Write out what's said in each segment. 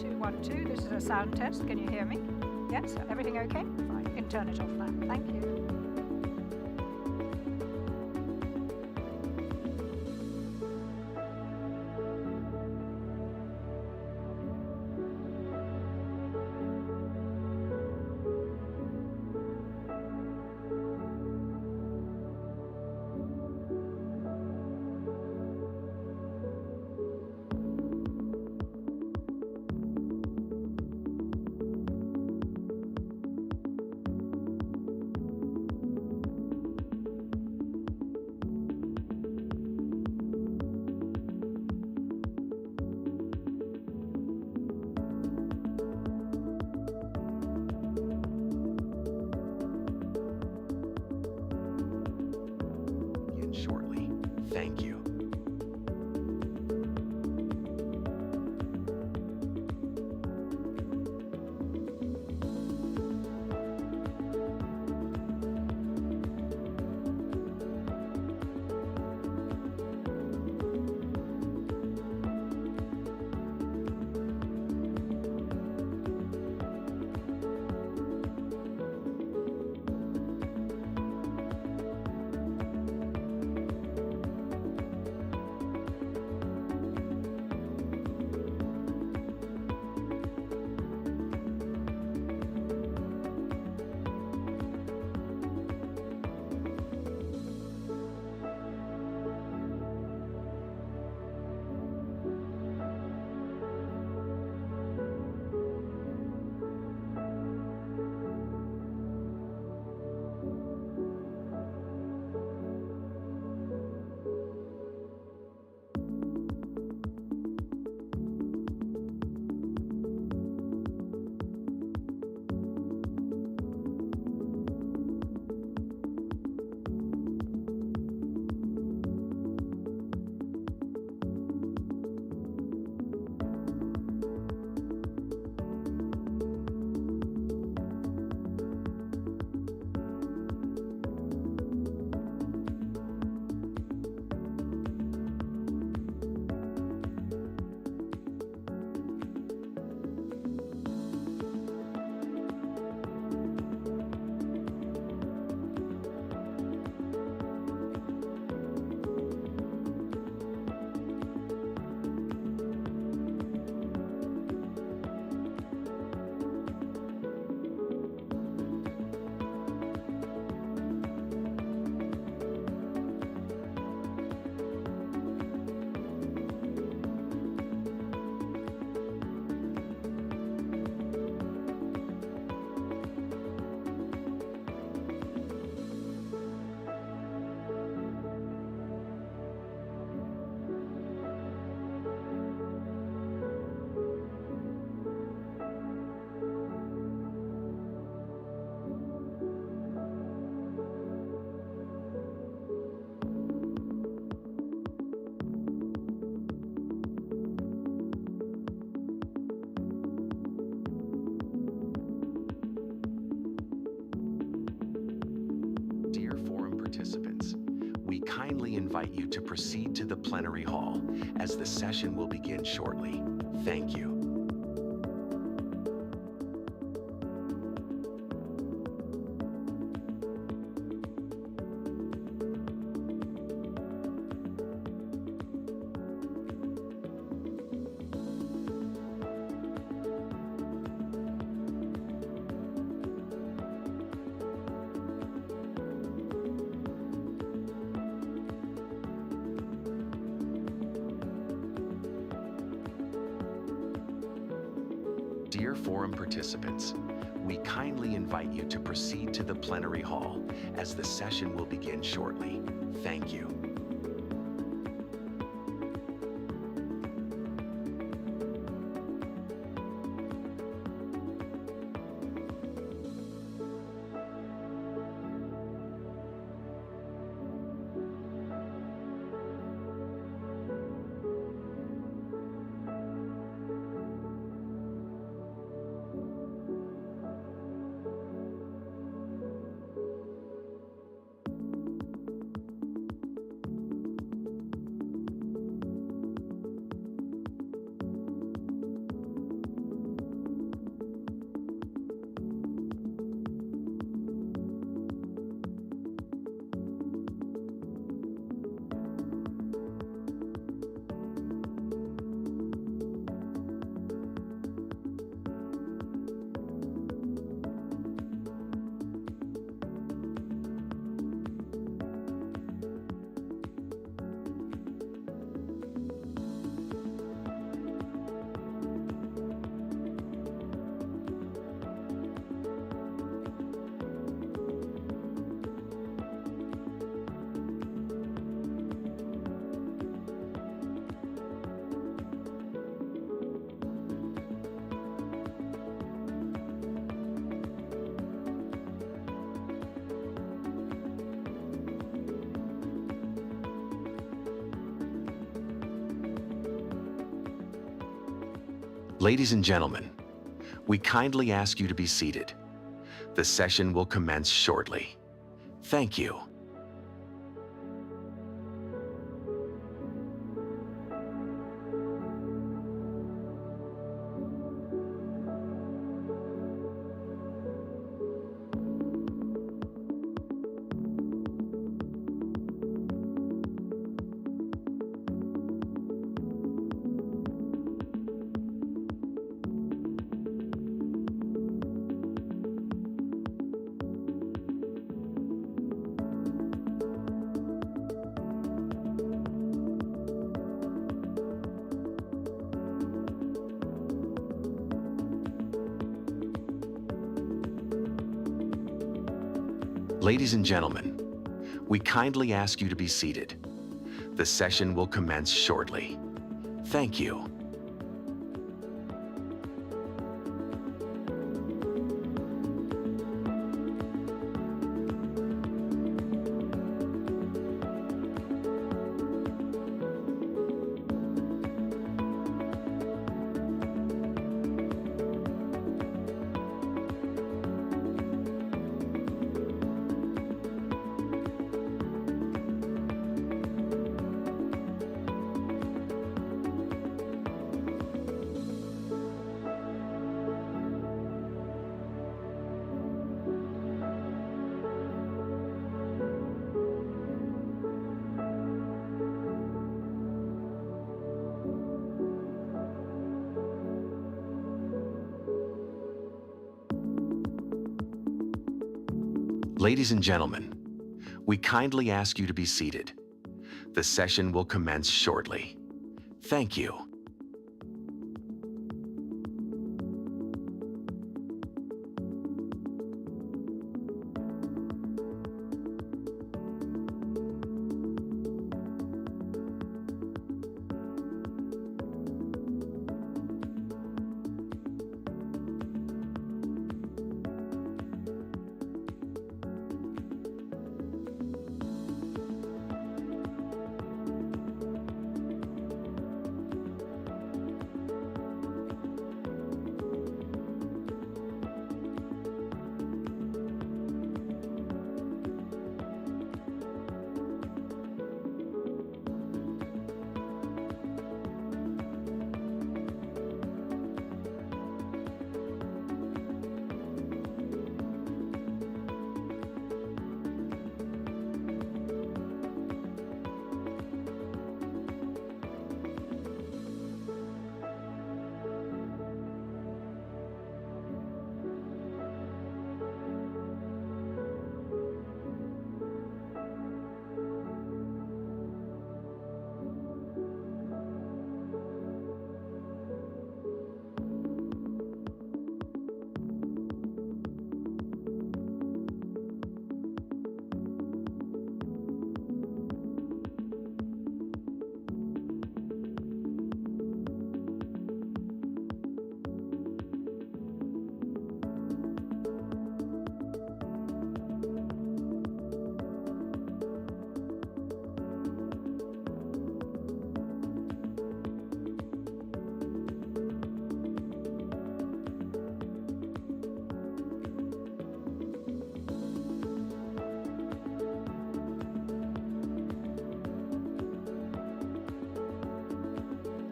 2, 1, 2. This is a sound test. Can you hear me? Yes? Everything okay? Fine. You can turn it off now. Thank you. Shortly. Thank you. Dear forum participants, we kindly invite you to proceed to the plenary hall as the session will begin shortly. Thank you. Dear forum participants, we kindly invite you to proceed to the plenary hall as the session will begin shortly. Thank you. Ladies and gentlemen, we kindly ask you to be seated. The session will commence shortly. Thank you. Ladies and gentlemen, we kindly ask you to be seated. The session will commence shortly. Thank you. Ladies and gentlemen, we kindly ask you to be seated. The session will commence shortly. Thank you.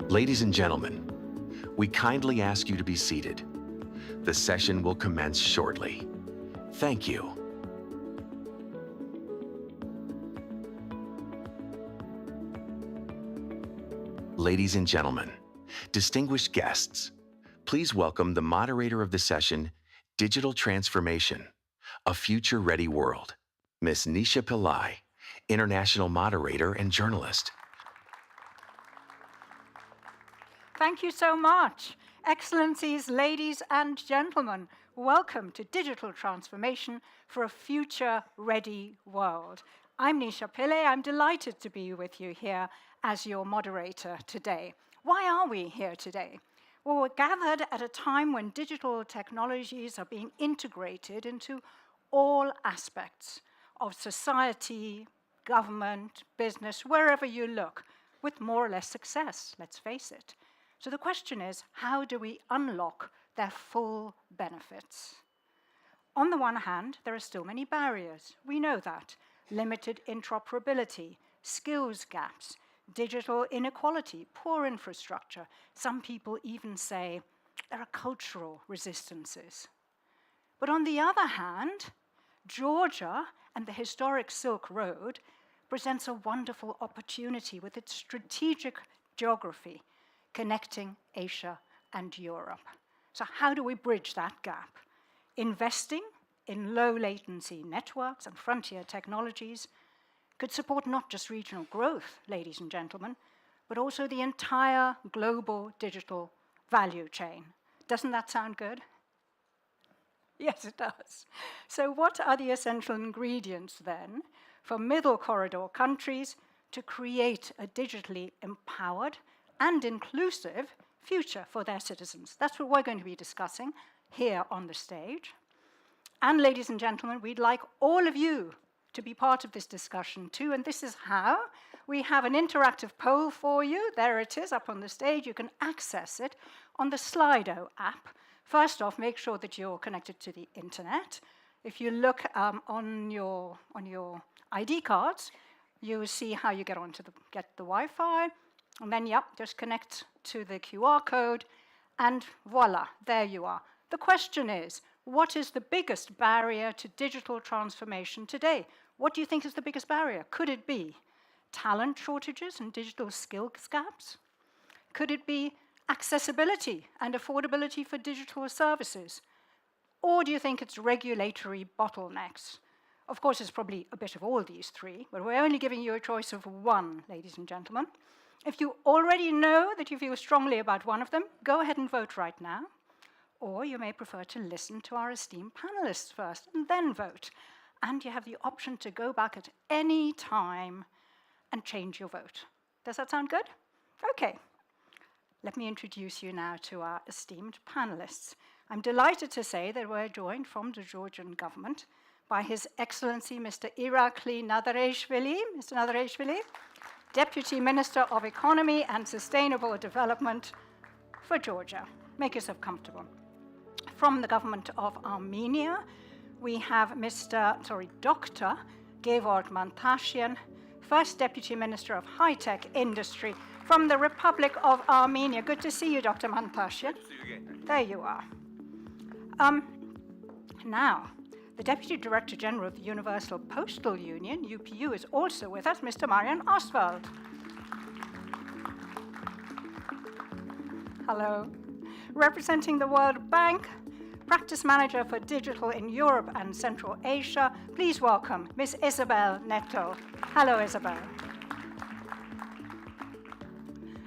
Ladies and gentlemen, we kindly ask you to be seated. The session will commence shortly. Thank you. Ladies and gentlemen, distinguished guests, please welcome the moderator of the session, Digital Transformation, A Future-Ready World, Ms. Nisha Pillai, international moderator and journalist. Thank you so much. Excellencies, ladies and gentlemen, welcome to Digital Transformation for a Future-Ready World. I'm Nisha Pillai. I'm delighted to be with you here as your moderator today. Why are we here today? Well, we're gathered at a time when digital technologies are being integrated into all aspects of society, government, business, wherever you look, with more or less success, let's face it. So the question is, how do we unlock their full benefits? On the one hand, there are still many barriers. We know that. Limited interoperability, skills gaps, digital inequality, poor infrastructure. Some people even say there are cultural resistances. But on the other hand, Georgia and the historic Silk Road presents a wonderful opportunity with its strategic geography connecting Asia and Europe. So how do we bridge that gap? Investing in low latency networks and frontier technologies could support not just regional growth, ladies and gentlemen, but also the entire global digital value chain. Doesn't that sound good? Yes, it does. So what are the essential ingredients then for middle corridor countries to create a digitally empowered and inclusive future for their citizens? That's what we're going to be discussing here on the stage. And ladies and gentlemen, we'd like all of you to be part of this discussion too, and this is how. We have an interactive poll for you. There it is up on the stage. You can access it on the Slido app. First off, make sure that you're connected to the internet. If you look on your ID cards, you will see how you get the Wi-Fi, and then just connect to the QR code, and voila, there you are. The question is, what is the biggest barrier to digital transformation today? What do you think is the biggest barrier? Could it be talent shortages and digital skills gaps? Could it be accessibility and affordability for digital services? Or do you think it's regulatory bottlenecks? Of course, it's probably a bit of all these three, but we're only giving you a choice of one, ladies and gentlemen. If you already know that you feel strongly about one of them, go ahead and vote right now. Or you may prefer to listen to our esteemed panelists first and then vote. And you have the option to go back at any time and change your vote. Does that sound good? Okay. Let me introduce you now to our esteemed panelists. I'm delighted to say that we're joined from the Georgian government by His Excellency Mr. Irakli Nadarashvili. Mr. Nadarashvili, Deputy Minister of Economy and Sustainable Development for Georgia. Make yourself comfortable. From the government of Armenia, we have Dr. Gevorg Mantasyan, First Deputy Minister of High-Tech Industry from the Republic of Armenia. Good to see you, Dr. Mantasyan. Good to see you again. There you are. Now, the Deputy Director General of the Universal Postal Union, UPU, is also with us, Mr. Marian Ostwald. Hello. Representing the World Bank, Practice Manager for Digital in Europe and Central Asia, please welcome Ms. Isabel Neto. Hello, Isabel.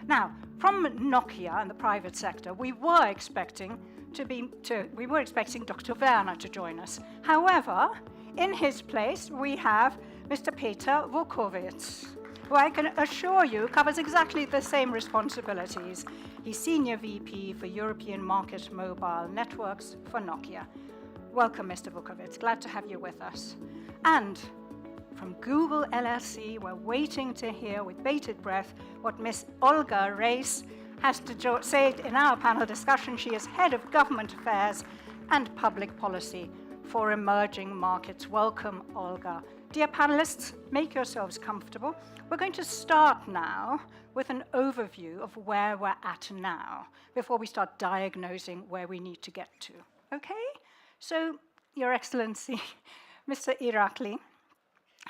Now, from Nokia and the private sector, we were expecting Dr. Werner to join us. However, in his place, we have Mr. Peter Vukovets, who I can assure you covers exactly the same responsibilities. He's Senior VP for European Market Mobile Networks for Nokia. Welcome, Mr. Vukovets. Glad to have you with us. And from Google LLC, we're waiting to hear with bated breath what Ms. Olga Reis has to say in our panel discussion. She is Head of Government Affairs and Public Policy for Emerging Markets. Welcome, Olga. Dear panelists, make yourselves comfortable. We're going to start now with an overview of where we're at now before we start diagnosing where we need to get to. Okay? So, Your Excellency, Mr. Irakli,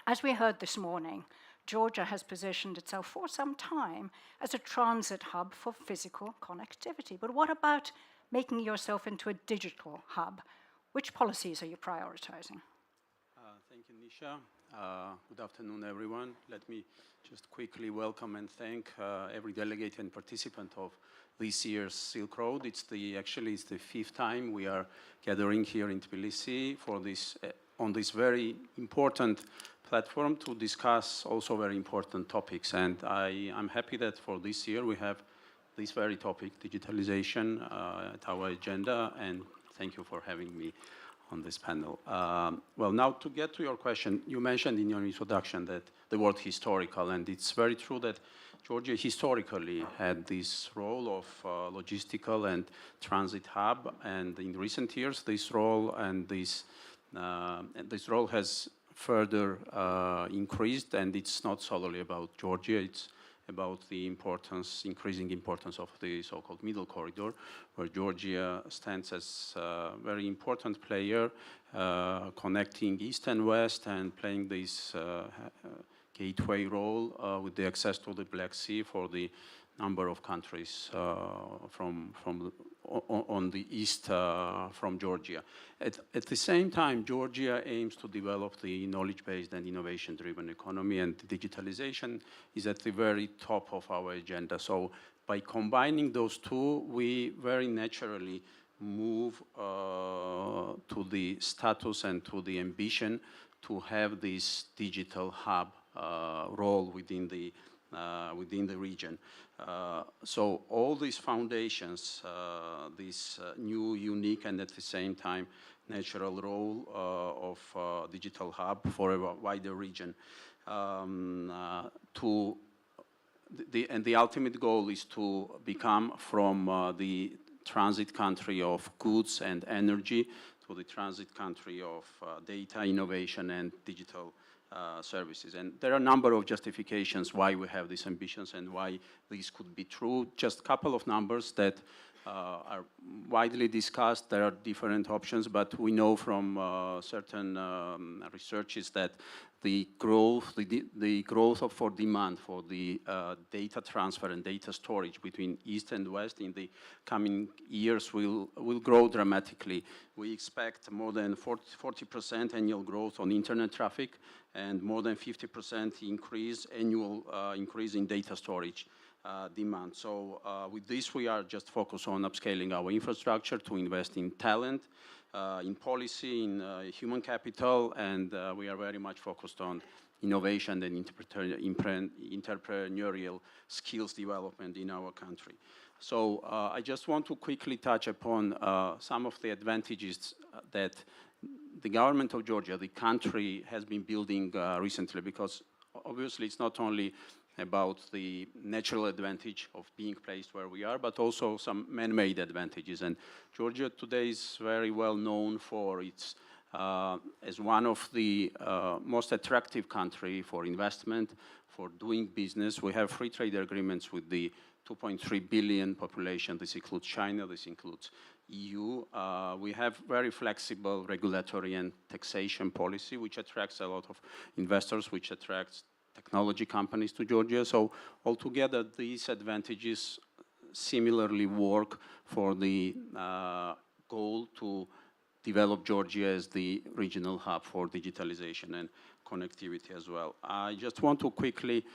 as we heard this morning, Georgia has positioned itself for some time as a transit hub for physical connectivity. But what about making yourself into a digital hub? Which policies are you prioritizing? Thank you, Nisha. Good afternoon, everyone. Let me just quickly welcome and thank every delegate and participant of this year's Silk Road. It's the fifth time we are gathering here in Tbilisi for this on this very important platform to discuss also very important topics. And I'm happy that for this year we have this very topic, digitalization, at our agenda. And thank you for having me on this panel. Well, now to get to your question, you mentioned in your introduction that the word historical, and it's very true that Georgia historically had this role of logistical and transit hub, and in recent years, this role has further increased, and it's not solely about Georgia, it's about the increasing importance of the so-called middle corridor, where Georgia stands as a very important player, connecting East and West and playing this gateway role with the access to the Black Sea for the number of countries on the east from Georgia. At the same time, Georgia aims to develop the knowledge-based and innovation-driven economy, and digitalization is at the very top of our agenda. So by combining those two, we very naturally move to the status and to the ambition to have this digital hub role within the region. So all these foundations, this new, unique, and at the same time natural role of digital hub for a wider region. And the ultimate goal is to become from the transit country of goods and energy to the transit country of data, innovation, and digital services. And there are a number of justifications why we have these ambitions and why these could be true. Just a couple of numbers that are widely discussed. There are different options, but we know from certain researches that the growth for demand for the data transfer and data storage between East and West in the coming years will grow dramatically. We expect more than 40% annual growth on internet traffic and more than 50% annual increase in data storage demand. So with this, we are just focused on upscaling our infrastructure to invest in talent, in policy, in human capital, and we are very much focused on innovation and entrepreneurial skills development in our country. So I just want to quickly touch upon some of the advantages that the government of Georgia, the country, has been building recently, because obviously it's not only about the natural advantage of being placed where we are, but also some man-made advantages. And Georgia today is very well known for its, as one of the most attractive country for investment, for doing business. We have free trade agreements with the 2.3 billion population. This includes China, this includes EU. We have very flexible regulatory and taxation policy, which attracts a lot of investors, which attracts technology companies to Georgia. So altogether, these advantages similarly work for the goal to develop Georgia as the regional hub for digitalization and connectivity as well. I just want to quickly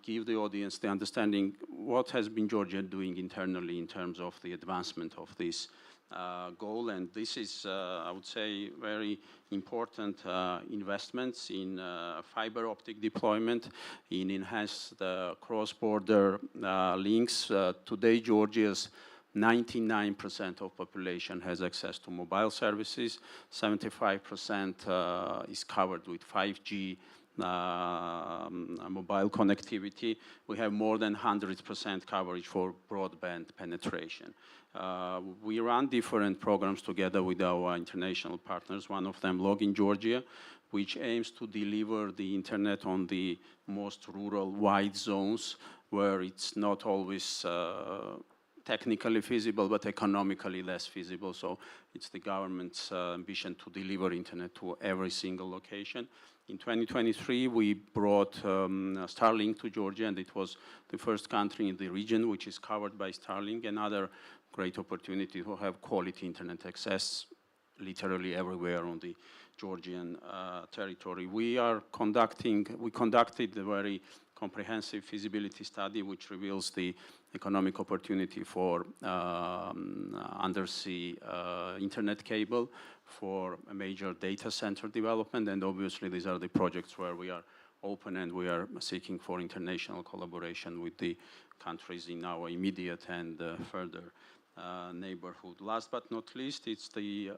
give the audience the understanding what has been Georgia doing internally in terms of the advancement of this goal. And this is, I would say, very important investments in fiber optic deployment, in enhanced cross-border links. Today, Georgia's 99% of population has access to mobile services. 75% is covered with 5G mobile connectivity. We have more than 100% coverage for broadband penetration. We run different programs together with our international partners. One of them, Login Georgia, which aims to deliver the internet on the most rural wide zones where it's not always technically feasible, but economically less feasible. So it's the government's ambition to deliver internet to every single location. In 2023, we brought Starlink to Georgia, and it was the first country in the region which is covered by Starlink. Another great opportunity to have quality internet access literally everywhere on the Georgian territory. We conducted a very comprehensive feasibility study which reveals the economic opportunity for undersea internet cable, for a major data center development, and obviously these are the projects where we are open and we are seeking for international collaboration with the countries in our immediate and further neighborhood. Last but not least, it's the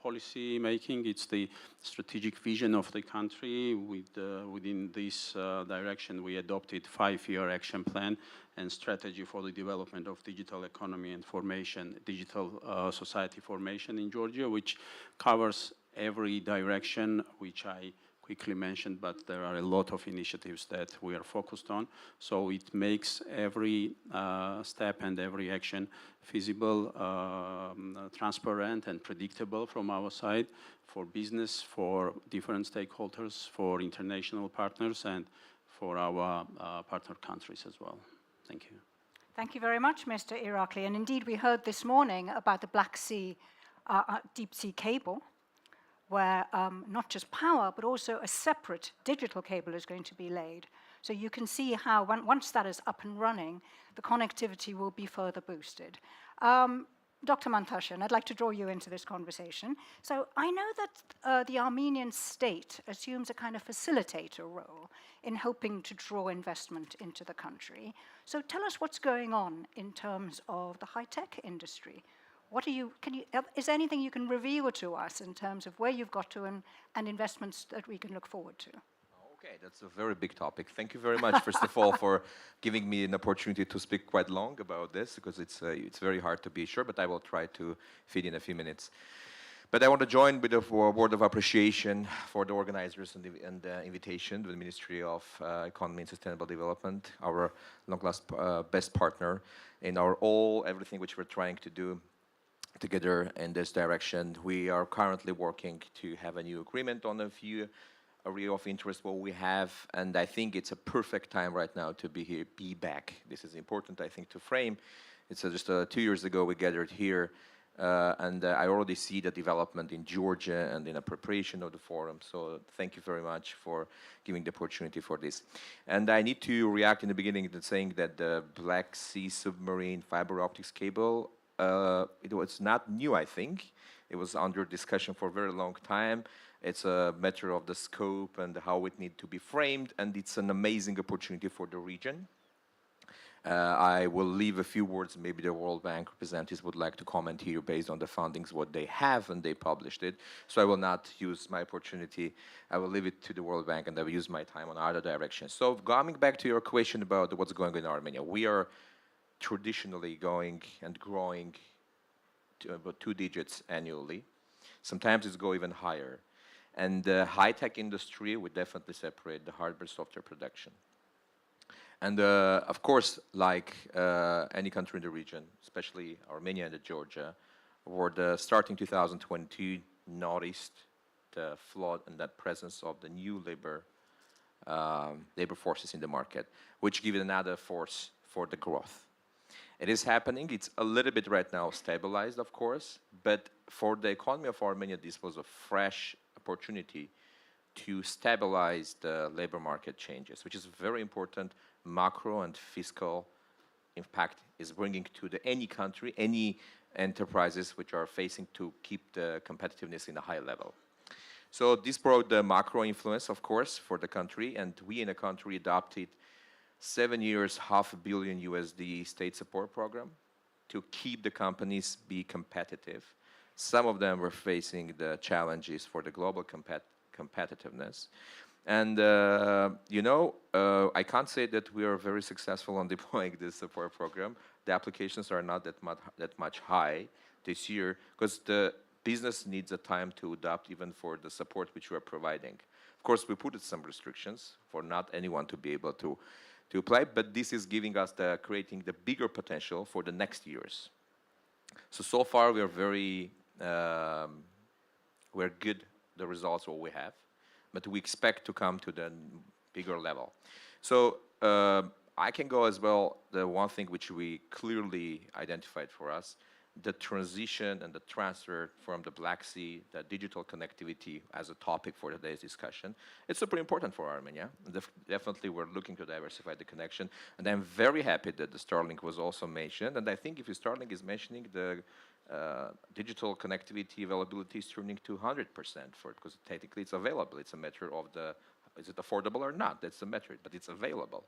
policy making, it's the strategic vision of the country. Within this direction, we adopted 5-year action plan and strategy for the development of digital economy and formation, digital society formation in Georgia, which covers every direction, which I quickly mentioned, but there are a lot of initiatives that we are focused on. So it makes every step and every action feasible, transparent and predictable from our side for business, for different stakeholders, for international partners and for our partner countries as well. Thank you. Thank you very much, Mr. Irakli. And indeed, we heard this morning about the Black Sea deep sea cable, where not just power, but also a separate digital cable is going to be laid. So you can see how, once that is up and running, the connectivity will be further boosted. Dr. Mantasyan, I'd like to draw you into this conversation. So I know that the Armenian state assumes a kind of facilitator role in helping to draw investment into the country. So tell us what's going on in terms of the high-tech industry. Is there anything you can reveal to us in terms of where you've got to and investments that we can look forward to? Okay, that's a very big topic. Thank you very much, first of all, for giving me an opportunity to speak quite long about this, because it's very hard to be sure, but I will try to fit in a few minutes. But I want to join with a word of appreciation for the organizers and the invitation to the Ministry of Economy and Sustainable Development, our long-last best partner in everything which we're trying to do together in this direction. We are currently working to have a new agreement on a few area of interest what we have, and I think it's a perfect time right now to be back. This is important, I think, to frame. It's just 2 years ago we gathered here, and I already see the development in Georgia and in a preparation of the forum. So thank you very much for giving the opportunity for this. And I need to react in the beginning to saying that the Black Sea submarine fiber optics cable, it was not new, I think. It was under discussion for a very long time. It's a matter of the scope and how it needs to be framed, and it's an amazing opportunity for the region. I will leave a few words, maybe the World Bank representatives would like to comment here based on the fundings, what they have, and they published it. So I will not use my opportunity. I will leave it to the World Bank, and I will use my time on other directions. So coming back to your question about what's going on in Armenia, we are traditionally going and growing to about 2 digits annually. Sometimes it's go even higher. And the high-tech industry would definitely separate the hardware software production. And of course, like any country in the region, especially Armenia and Georgia, were starting 2022 noticed the flood and that presence of the new labor forces in the market, which give it another force for the growth. It is happening. It's a little bit right now stabilized, of course, but for the economy of Armenia, this was a fresh opportunity to stabilize the labor market changes, which is very important. Macro and fiscal impact is bringing to any country, any enterprises which are facing to keep the competitiveness in a high level. So this brought the macro influence, of course, for the country, and we in the country adopted 7 years, $500 million state support program to keep the companies be competitive. Some of them were facing the challenges for the global competitiveness. And, I can't say that we are very successful on deploying this support program. The applications are not that much high this year because the business needs a time to adapt even for the support which we are providing. Of course, we put some restrictions for not anyone to be able to apply, but this is giving us creating the bigger potential for the next years. So far we are we're good, the results what we have, but we expect to come to the bigger level. So I can go as well, the one thing which we clearly identified for us, the transition and the transfer from the Black Sea, the digital connectivity as a topic for today's discussion. It's super important for Armenia. Definitely we're looking to diversify the connection. And I'm very happy that the Starlink was also mentioned. And I think if Starlink is mentioning the digital connectivity availability is turning to 100% for it, because technically it's available. It's a matter of is it affordable or not? That's the matter, but it's available.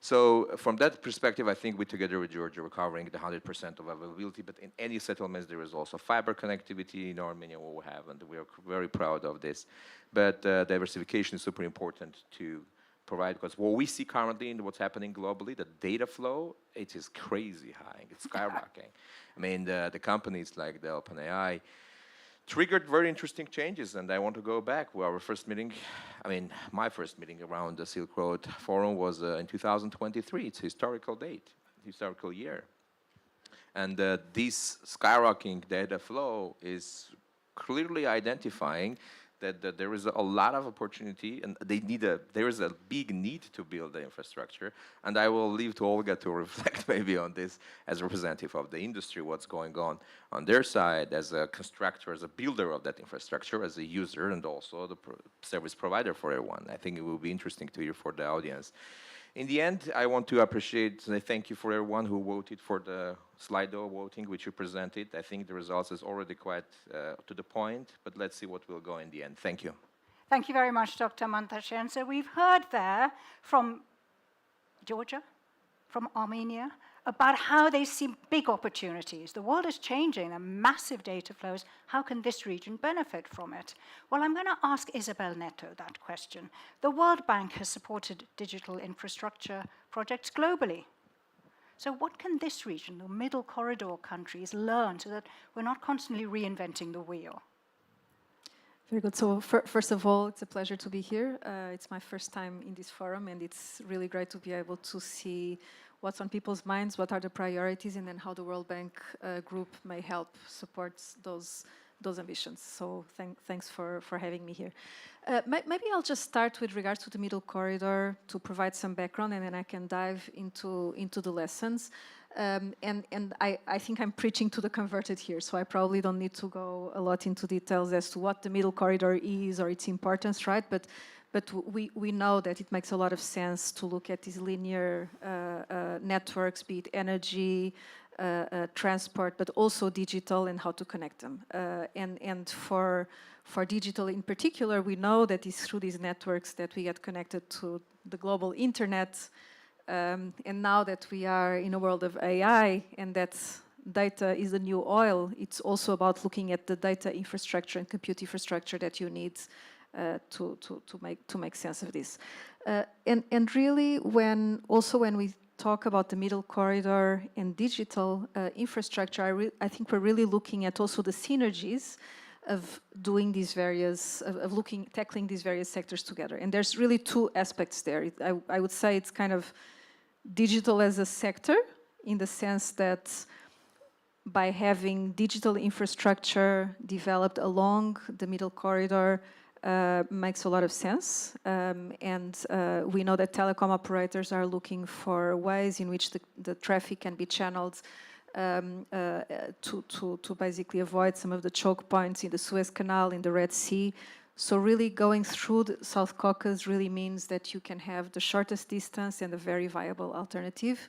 So from that perspective, I think we together with Georgia were covering the 100% of availability, but in any settlements there is also fiber connectivity in Armenia what we have, and we are very proud of this. But diversification is super important to provide, because what we see currently in what's happening globally, the data flow, it is crazy high, it's skyrocketing. I mean, the companies like the OpenAI triggered very interesting changes, and I want to go back. Well, our first meeting, I mean, my first meeting around the Silk Road Forum was in 2023. It's a historical date, historical year. And this skyrocketing data flow is clearly identifying that there is a lot of opportunity, and there is a big need to build the infrastructure. And I will leave to Olga to reflect maybe on this as a representative of the industry, what's going on their side as a constructor, as a builder of that infrastructure, as a user, and also the service provider for everyone. I think it will be interesting to hear for the audience. In the end, I want to appreciate and thank you for everyone who voted for the Slido voting, which you presented. I think the results is already quite to the point, but let's see what will go in the end. Thank you. Thank you very much, Dr. Mantasyan. So we've heard there from Georgia, from Armenia, about how they see big opportunities. The world is changing, there are massive data flows. How can this region benefit from it? Well, I'm going to ask Isabel Neto that question. The World Bank has supported digital infrastructure projects globally. So what can this region, the middle corridor countries, learn so that we're not constantly reinventing the wheel? Very good. So first of all, it's a pleasure to be here. It's my first time in this forum, and it's really great to be able to see what's on people's minds, what are the priorities, and then how the World Bank group may help support those ambitions. So thanks for having me here. Maybe I'll just start with regards to the middle corridor to provide some background, and then I can dive into the lessons. And I think I'm preaching to the converted here, so I probably don't need to go a lot into details as to what the middle corridor is or its importance, right? But we know that it makes a lot of sense to look at these linear networks, be it energy, transport, but also digital, and how to connect them. And for digital in particular, we know that it's through these networks that we get connected to the global internet. And now that we are in a world of AI and that data is the new oil, it's also about looking at the data infrastructure and compute infrastructure that you need to make sense of this. And really, when we talk about the middle corridor and digital infrastructure, I think we're really looking at also the synergies of doing these various, tackling these various sectors together. And there's really two aspects there. I would say it's kind of digital as a sector, in the sense that by having digital infrastructure developed along the middle corridor makes a lot of sense. And we know that telecom operators are looking for ways in which the traffic can be channeled to basically avoid some of the choke points in the Suez Canal, in the Red Sea. So really going through the South Caucasus really means that you can have the shortest distance and a very viable alternative.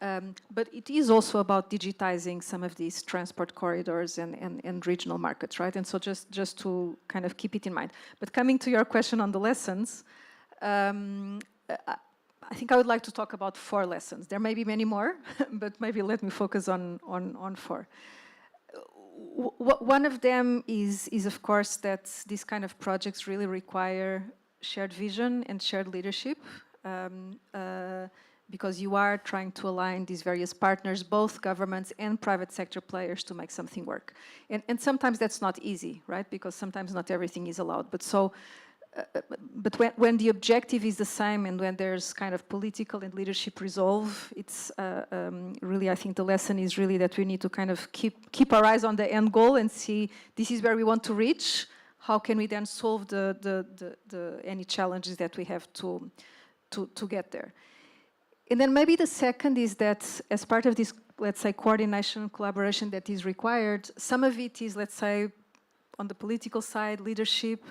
But it is also about digitizing some of these transport corridors and regional markets, right? And so just to kind of keep it in mind. But coming to your question on the lessons, I think I would like to talk about 4 lessons. There may be many more, but maybe let me focus on 4. One of them is of course that these kind of projects really require shared vision and shared leadership, because you are trying to align these various partners, both governments and private sector players, to make something work. And sometimes that's not easy, right? Because sometimes not everything is allowed. But when the objective is the same, and when there's kind of political and leadership resolve, it's really, I think the lesson is really that we need to kind of keep our eyes on the end goal and see this is where we want to reach. How can we then solve any challenges that we have to get there? And then maybe the second is that as part of this, let's say, coordination, collaboration that is required, some of it is, let's say, on the political side, leadership,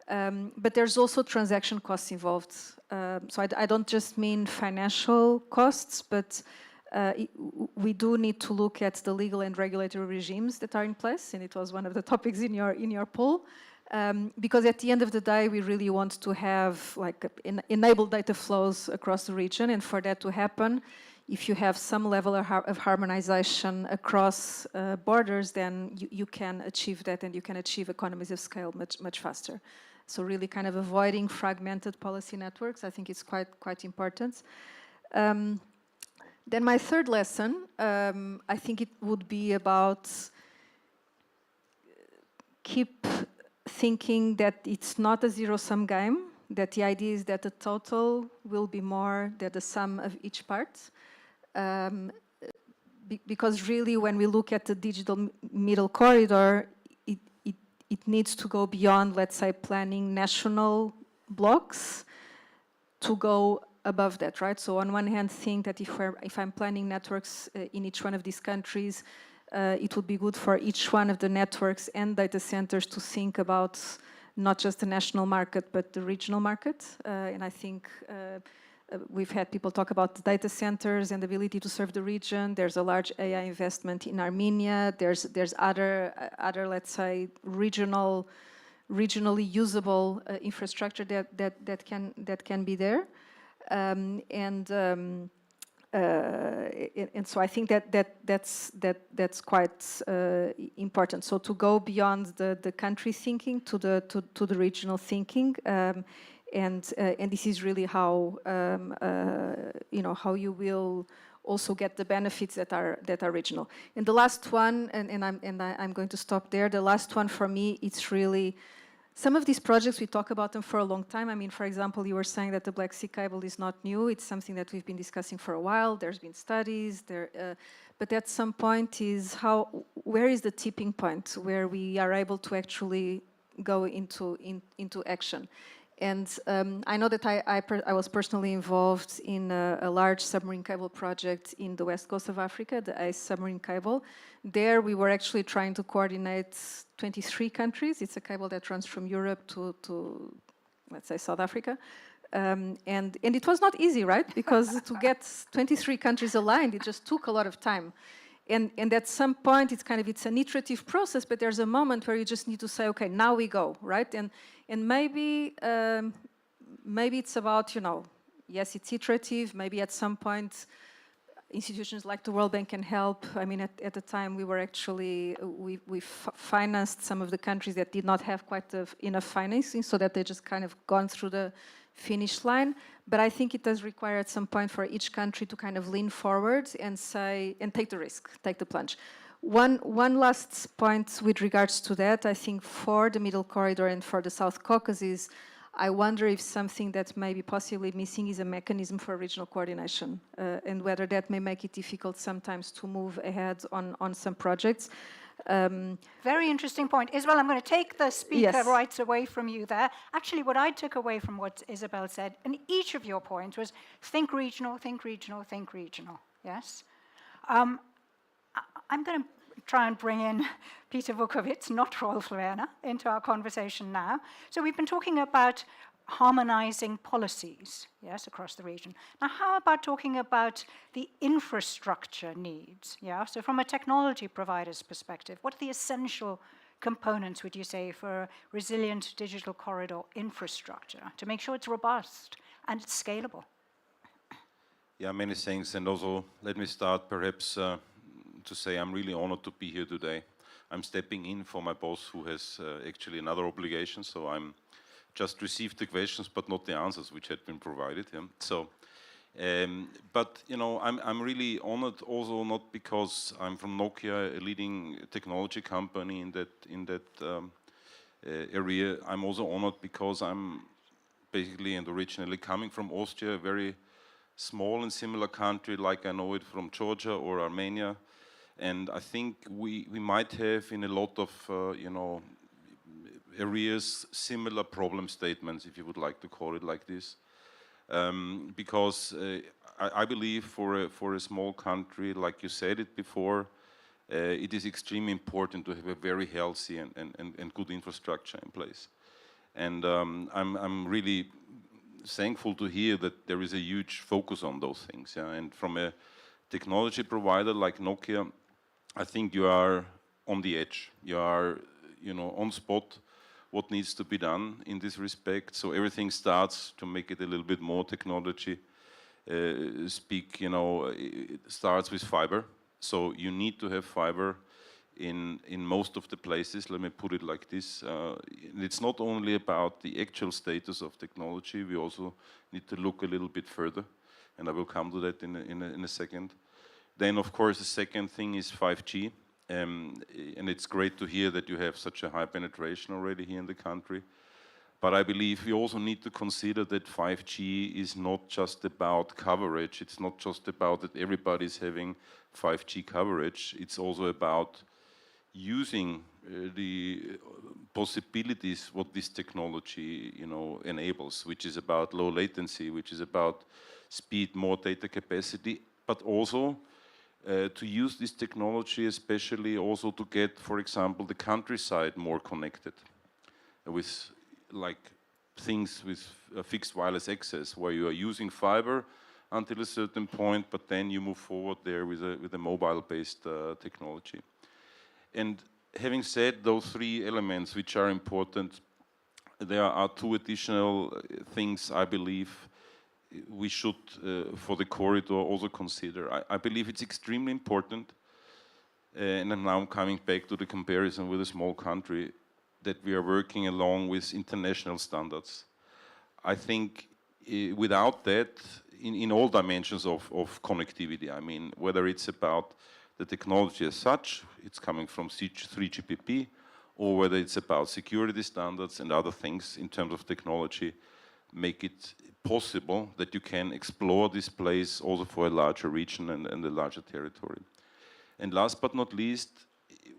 but there's also transaction costs involved. So I don't just mean financial costs, but we do need to look at the legal and regulatory regimes that are in place, and it was one of the topics in your poll. Because at the end of the day, we really want to have like enable data flows across the region, and for that to happen, if you have some level of harmonization across borders, then you can achieve that, and you can achieve economies of scale much faster. So really kind of avoiding fragmented policy networks, I think it's quite important. Then my third lesson, I think it would be about keep thinking that it's not a zero-sum game, that the idea is that the total will be more than the sum of each part. Because really when we look at the digital middle corridor, it needs to go beyond, let's say, planning national blocks to go above that, right? So on one hand, think that if I'm planning networks in each one of these countries, it would be good for each one of the networks and data centers to think about not just the national market, but the regional market. And I think we've had people talk about the data centers and the ability to serve the region. There's a large AI investment in Armenia. There's other let's say, regionally usable infrastructure that can be there. And so I think that's quite important. So to go beyond the country thinking to the regional thinking, and this is really how how you will also get the benefits that are regional. And the last one, and I'm going to stop there. The last one for me, it's really. Some of these projects, we talk about them for a long time. I mean, for example, you were saying that the Black Sea cable is not new. It's something that we've been discussing for a while. There's been studies there, but at some point where is the tipping point where we are able to actually go into action? And I know that I was personally involved in a large submarine cable project in the west coast of Africa, the ACE submarine cable. There we were actually trying to coordinate 23 countries. It's a cable that runs from Europe to let's say, South Africa. And it was not easy, right? Because to get 23 countries aligned, it just took a lot of time. And at some point, it's an iterative process, but there's a moment where you just need to say, okay, now we go, right? And maybe it's about, yes, it's iterative. Maybe at some point, institutions like the World Bank can help. I mean, at the time, we financed some of the countries that did not have quite enough financing, so that they just kind of gone through the finish line. But I think it does require at some point for each country to kind of lean forward and say, and take the risk, take the plunge. One last point with regards to that, I think for the Middle Corridor and for the South Caucasus, I wonder if something that may be possibly missing is a mechanism for regional coordination, and whether that may make it difficult sometimes to move ahead on some projects. Very interesting point. Isabel, I'm going to take the speaker Yes. rights away from you there. Actually, what I took away from what Isabel said, and each of your points was think regional, think regional, think regional. Yes? I'm going to try and bring in Peter Vukovic, not Rolf Werner, into our conversation now. So we've been talking about harmonizing policies, yes, across the region. Now, how about talking about the infrastructure needs, yeah? So from a technology provider's perspective, what are the essential components, would you say, for a resilient digital corridor infrastructure to make sure it's robust and it's scalable? Yeah, many things, and also let me start perhaps to say I'm really honored to be here today. I'm stepping in for my boss who has actually another obligation, so I'm just received the questions but not the answers which had been provided. Yeah. So, but I'm really honored also not because I'm from Nokia, a leading technology company in that area. I'm also honored because I'm basically and originally coming from Austria, a very small and similar country like I know it from Georgia or Armenia. And I think we might have in a lot of, areas similar problem statements, if you would like to call it like this. Because I believe for a small country, like you said it before, it is extremely important to have a very healthy and good infrastructure in place. And I'm really thankful to hear that there is a huge focus on those things. Yeah? And from a technology provider like Nokia, I think you are on the edge. You are, on spot what needs to be done in this respect. So everything starts, to make it a little bit more technology speak, it starts with fiber. So you need to have fiber in most of the places. Let me put it like this. It's not only about the actual status of technology, we also need to look a little bit further, and I will come to that in a second. Then, of course, the second thing is 5G. And it's great to hear that you have such a high penetration already here in the country. But I believe we also need to consider that 5G is not just about coverage. It's not just about that everybody's having 5G coverage. It's also about using the possibilities what this technology enables, which is about low latency, which is about speed, more data capacity, but also to use this technology, especially also to get, for example, the countryside more connected with things with fixed wireless access, where you are using fiber until a certain point, but then you move forward there with a mobile-based technology. And having said those three elements, which are important, there are two additional things I believe we should, for the corridor, also consider. I believe it's extremely important, and I'm now coming back to the comparison with a small country, that we are working along with international standards. I think without that, in all dimensions of connectivity, I mean, whether it's about the technology as such, it's coming from 3GPP, or whether it's about security standards and other things in terms of technology, make it possible that you can explore this place also for a larger region and a larger territory. And last but not least,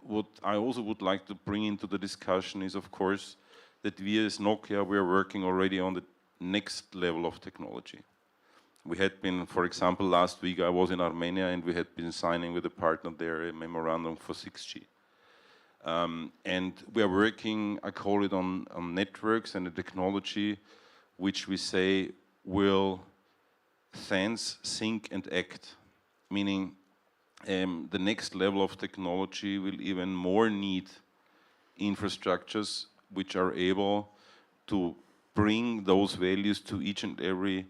what I also would like to bring into the discussion is, of course, that we as Nokia, we are working already on the next level of technology. We had been, for example, last week I was in Armenia and we had been signing with a partner there a memorandum for 6G. And we are working, I call it on networks and a technology which we say will sense, think and act, meaning the next level of technology will even more need infrastructures which are able to bring those values to each and every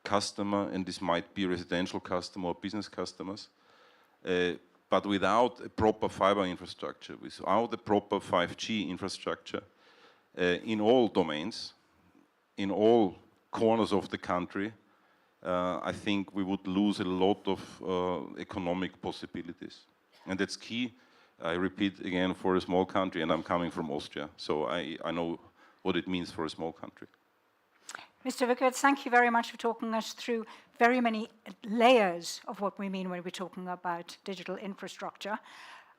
customer, and this might be residential customer or business customers, but without a proper fiber infrastructure, without a proper 5G infrastructure in all domains, in all corners of the country, I think we would lose a lot of economic possibilities. And that's key, I repeat again, for a small country, and I'm coming from Austria, so I know what it means for a small country. Mr. Wickertz, thank you very much for talking us through very many layers of what we mean when we're talking about digital infrastructure.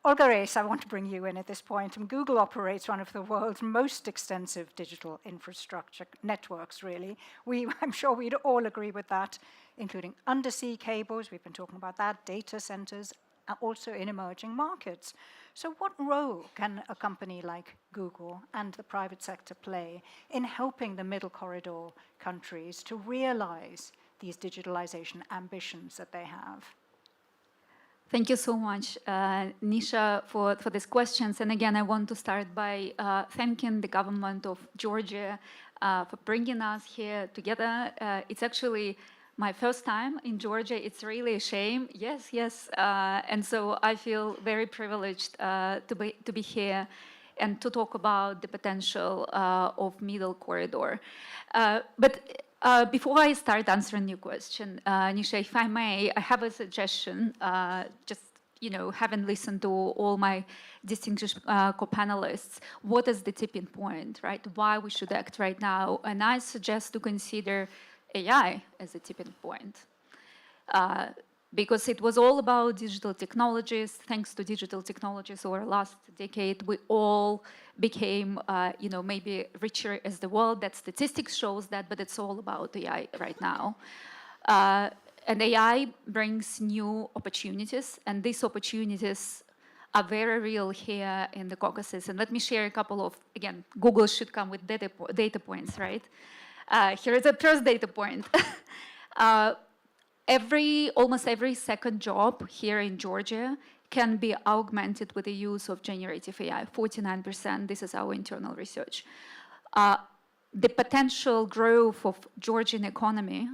Olga Reis, I want to bring you in at this point. And Google operates one of the world's most extensive digital infrastructure networks, really. I'm sure we'd all agree with that, including undersea cables, we've been talking about that, data centers, also in emerging markets. So what role can a company like Google and the private sector play in helping the middle corridor countries to realize these digitalization ambitions that they have? Thank you so much, Nisha, for these questions. And again, I want to start by thanking the government of Georgia for bringing us here together. It's actually my first time in Georgia. It's really a shame. Yes. And so I feel very privileged to be here and to talk about the potential of Middle Corridor. But before I start answering your question, Nisha, if I may, I have a suggestion. Just having listened to all my distinguished co-panelists, what is the tipping point, right? Why we should act right now? And I suggest to consider AI as a tipping point. Because it was all about digital technologies. Thanks to digital technologies over the last decade, we all became, maybe richer as the world. That statistics shows that, but it's all about AI right now. And AI brings new opportunities, and these opportunities are very real here in the Caucasus. And let me share a couple of, again, Google should come with data points, right? Here is the first data point. Almost every second job here in Georgia can be augmented with the use of generative AI. 49%, this is our internal research. The potential growth of Georgian economy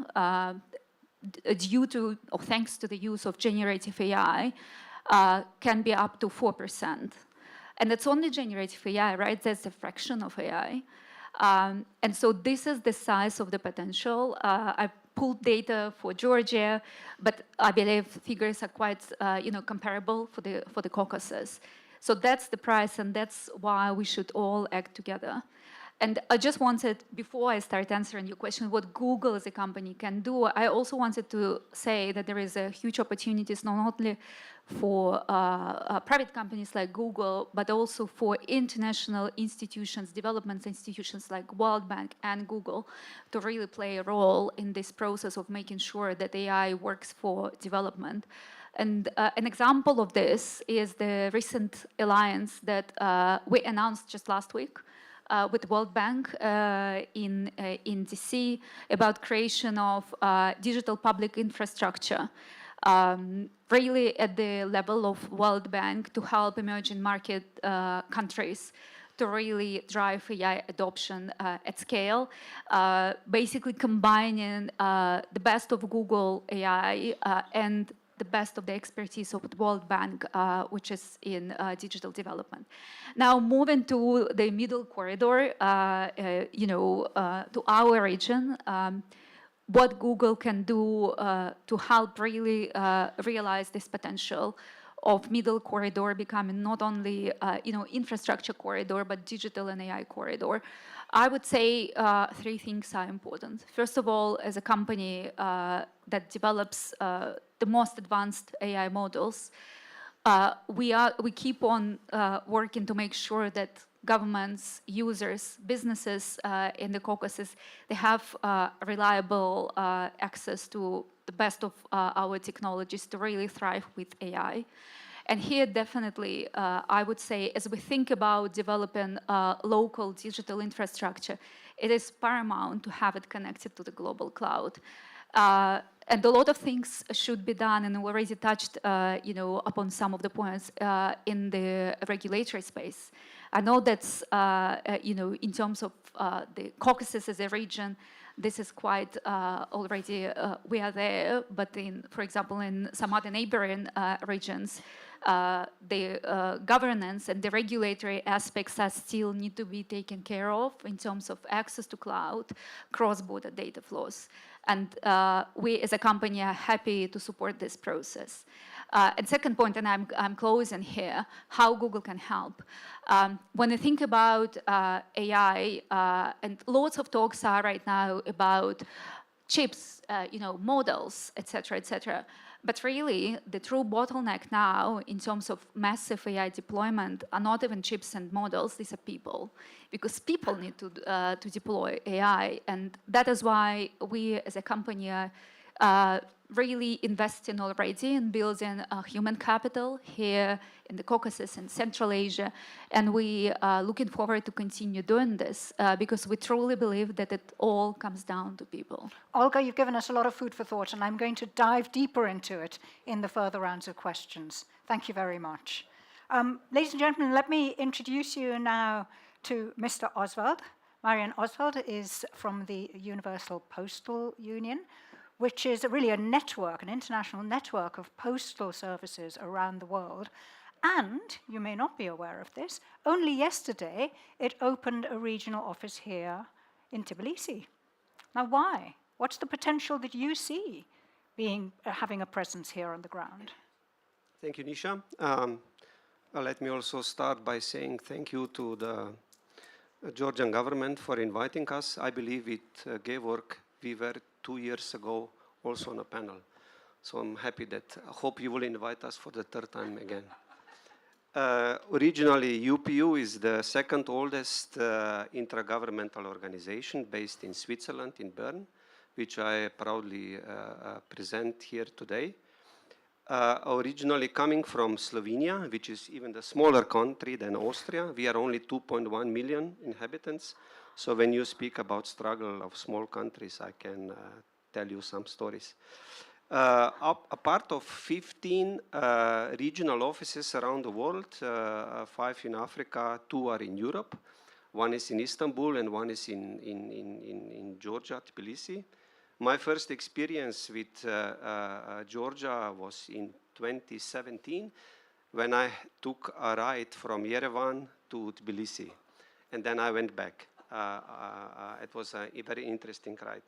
due to or thanks to the use of generative AI can be up to 4%. And it's only generative AI, right? That's a fraction of AI. And so this is the size of the potential. I pulled data for Georgia, but I believe figures are quite comparable for the Caucasus. So that's the price, and that's why we should all act together. And I just wanted, before I start answering your question, what Google as a company can do, I also wanted to say that there is a huge opportunities not only for private companies like Google, but also for international institutions, development institutions like World Bank and Google to really play a role in this process of making sure that AI works for development. And an example of this is the recent alliance that we announced just last week with World Bank in DC about creation of digital public infrastructure, really at the level of World Bank to help emerging market countries to really drive AI adoption at scale, basically combining the best of Google AI and the best of the expertise of the World Bank, which is in digital development. Now, moving to the middle corridor, to our region, what Google can do to help really realize this potential of middle corridor becoming not only infrastructure corridor, but digital and AI corridor. I would say three things are important. First of all, as a company that develops the most advanced AI models, we keep on working to make sure that governments, users, businesses in the Caucasus, they have reliable access to the best of our technologies to really thrive with AI. And here, definitely, I would say, as we think about developing local digital infrastructure, it is paramount to have it connected to the global cloud. And a lot of things should be done, and we already touched, upon some of the points in the regulatory space. I know that's, in terms of the Caucasus as a region, this is quite already, we are there, but for example, in some other neighboring regions, the governance and the regulatory aspects are still need to be taken care of in terms of access to cloud, cross-border data flows. And we as a company are happy to support this process. And second point, and I'm closing here, how Google can help. When I think about AI, and lots of talks are right now about chips, models, et cetera, but really the true bottleneck now in terms of massive AI deployment are not even chips and models, these are people, because people need to deploy AI, and that is why we as a company are really investing already in building human capital here in the Caucasus and Central Asia, and we are looking forward to continue doing this because we truly believe that it all comes down to people. Olga, you've given us a lot of food for thought, and I'm going to dive deeper into it in the further rounds of questions. Thank you very much. Ladies and gentlemen, let me introduce you now to Mr. Oswald. Marian Oswald is from the Universal Postal Union, which is really a network, an international network of postal services around the world. And, you may not be aware of this, only yesterday it opened a regional office here in Tbilisi. Now, why? What's the potential that you see having a presence here on the ground? Thank you, Nisha. Let me also start by saying thank you to the Georgian government for inviting us. I believe it gave work. We were 2 years ago also on a panel. So I'm happy that, I hope you will invite us for the third time again. Originally, UPU is the second oldest intergovernmental organization based in Switzerland, in Bern, which I proudly present here today. Originally coming from Slovenia, which is even the smaller country than Austria. We are only 2.1 million inhabitants. So when you speak about struggle of small countries, I can tell you some stories. A part of 15 regional offices around the world, 5 in Africa, 2 are in Europe. One is in Istanbul and one is in Georgia, Tbilisi. My first experience with Georgia was in 2017 when I took a ride from Yerevan to Tbilisi, and then I went back. It was a very interesting ride.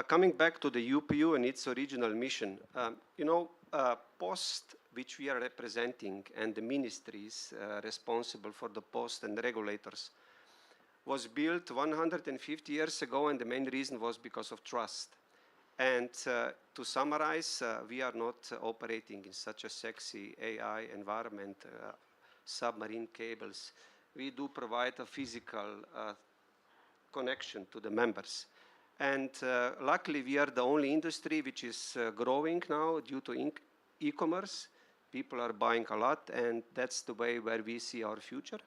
Coming back to the UPU and its original mission, POST, which we are representing, and the ministries responsible for the POST and the regulators, was built 150 years ago, and the main reason was because of trust. And to summarize, we are not operating in such a sexy AI environment, submarine cables. We do provide a physical connection to the members. And luckily, we are the only industry which is growing now due to e-commerce. People are buying a lot, and that's the way where we see our future.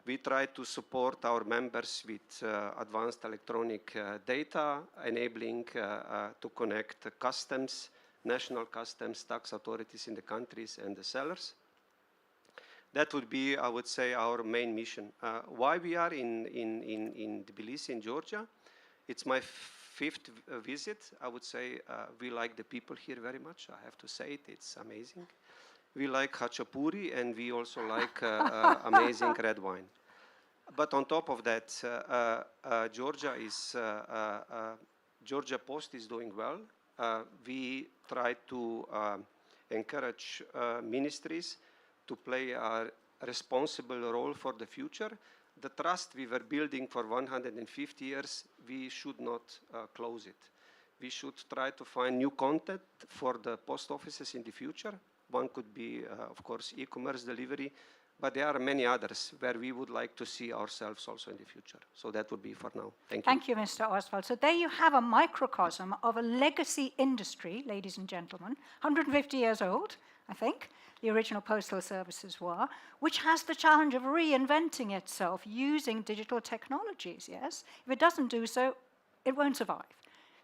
We try to support our members with advanced electronic data, enabling to connect customs, national customs, tax authorities in the countries, and the sellers. That would be, I would say, our main mission. Why we are in Tbilisi, in Georgia? It's my 5th visit. I would say we like the people here very much. I have to say it, it's amazing. We like khachapuri, and we also like amazing red wine. But on top of that, Georgia Post is doing well. We try to encourage ministries to play a responsible role for the future. The trust we were building for 150 years, we should not close it. We should try to find new content for the post offices in the future. One could be, of course, e-commerce delivery, but there are many others where we would like to see ourselves also in the future. So that would be for now. Thank you. Thank you, Mr. Oswald. So there you have a microcosm of a legacy industry, ladies and gentlemen, 150 years old, I think, the original postal services were, which has the challenge of reinventing itself using digital technologies, yes? If it doesn't do so, it won't survive.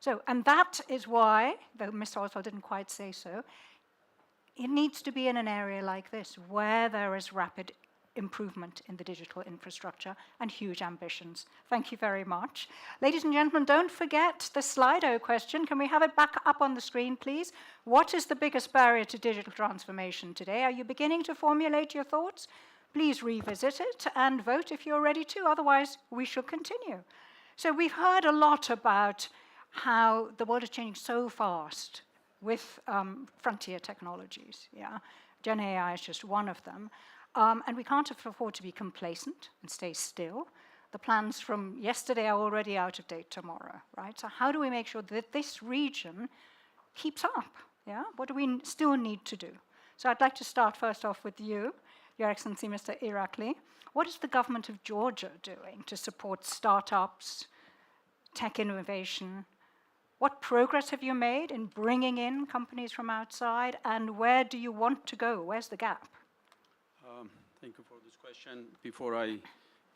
So, and that is why, though Mr. Oswald didn't quite say so, it needs to be in an area like this, where there is rapid improvement in the digital infrastructure and huge ambitions. Thank you very much. Ladies and gentlemen, don't forget the Slido question. Can we have it back up on the screen, please? What is the biggest barrier to digital transformation today? Are you beginning to formulate your thoughts? Please revisit it and vote if you're ready to, otherwise we shall continue. So we've heard a lot about how the world is changing so fast with frontier technologies, yeah? Gen AI is just one of them. And we can't afford to be complacent and stay still. The plans from yesterday are already out of date tomorrow, right? So how do we make sure that this region keeps up, yeah? What do we still need to do? So I'd like to start first off with you, Your Excellency, Mr. Irakli. What is the government of Georgia doing to support startups, tech innovation? What progress have you made in bringing in companies from outside, and where do you want to go? Where's the gap? Thank you for this question. Before I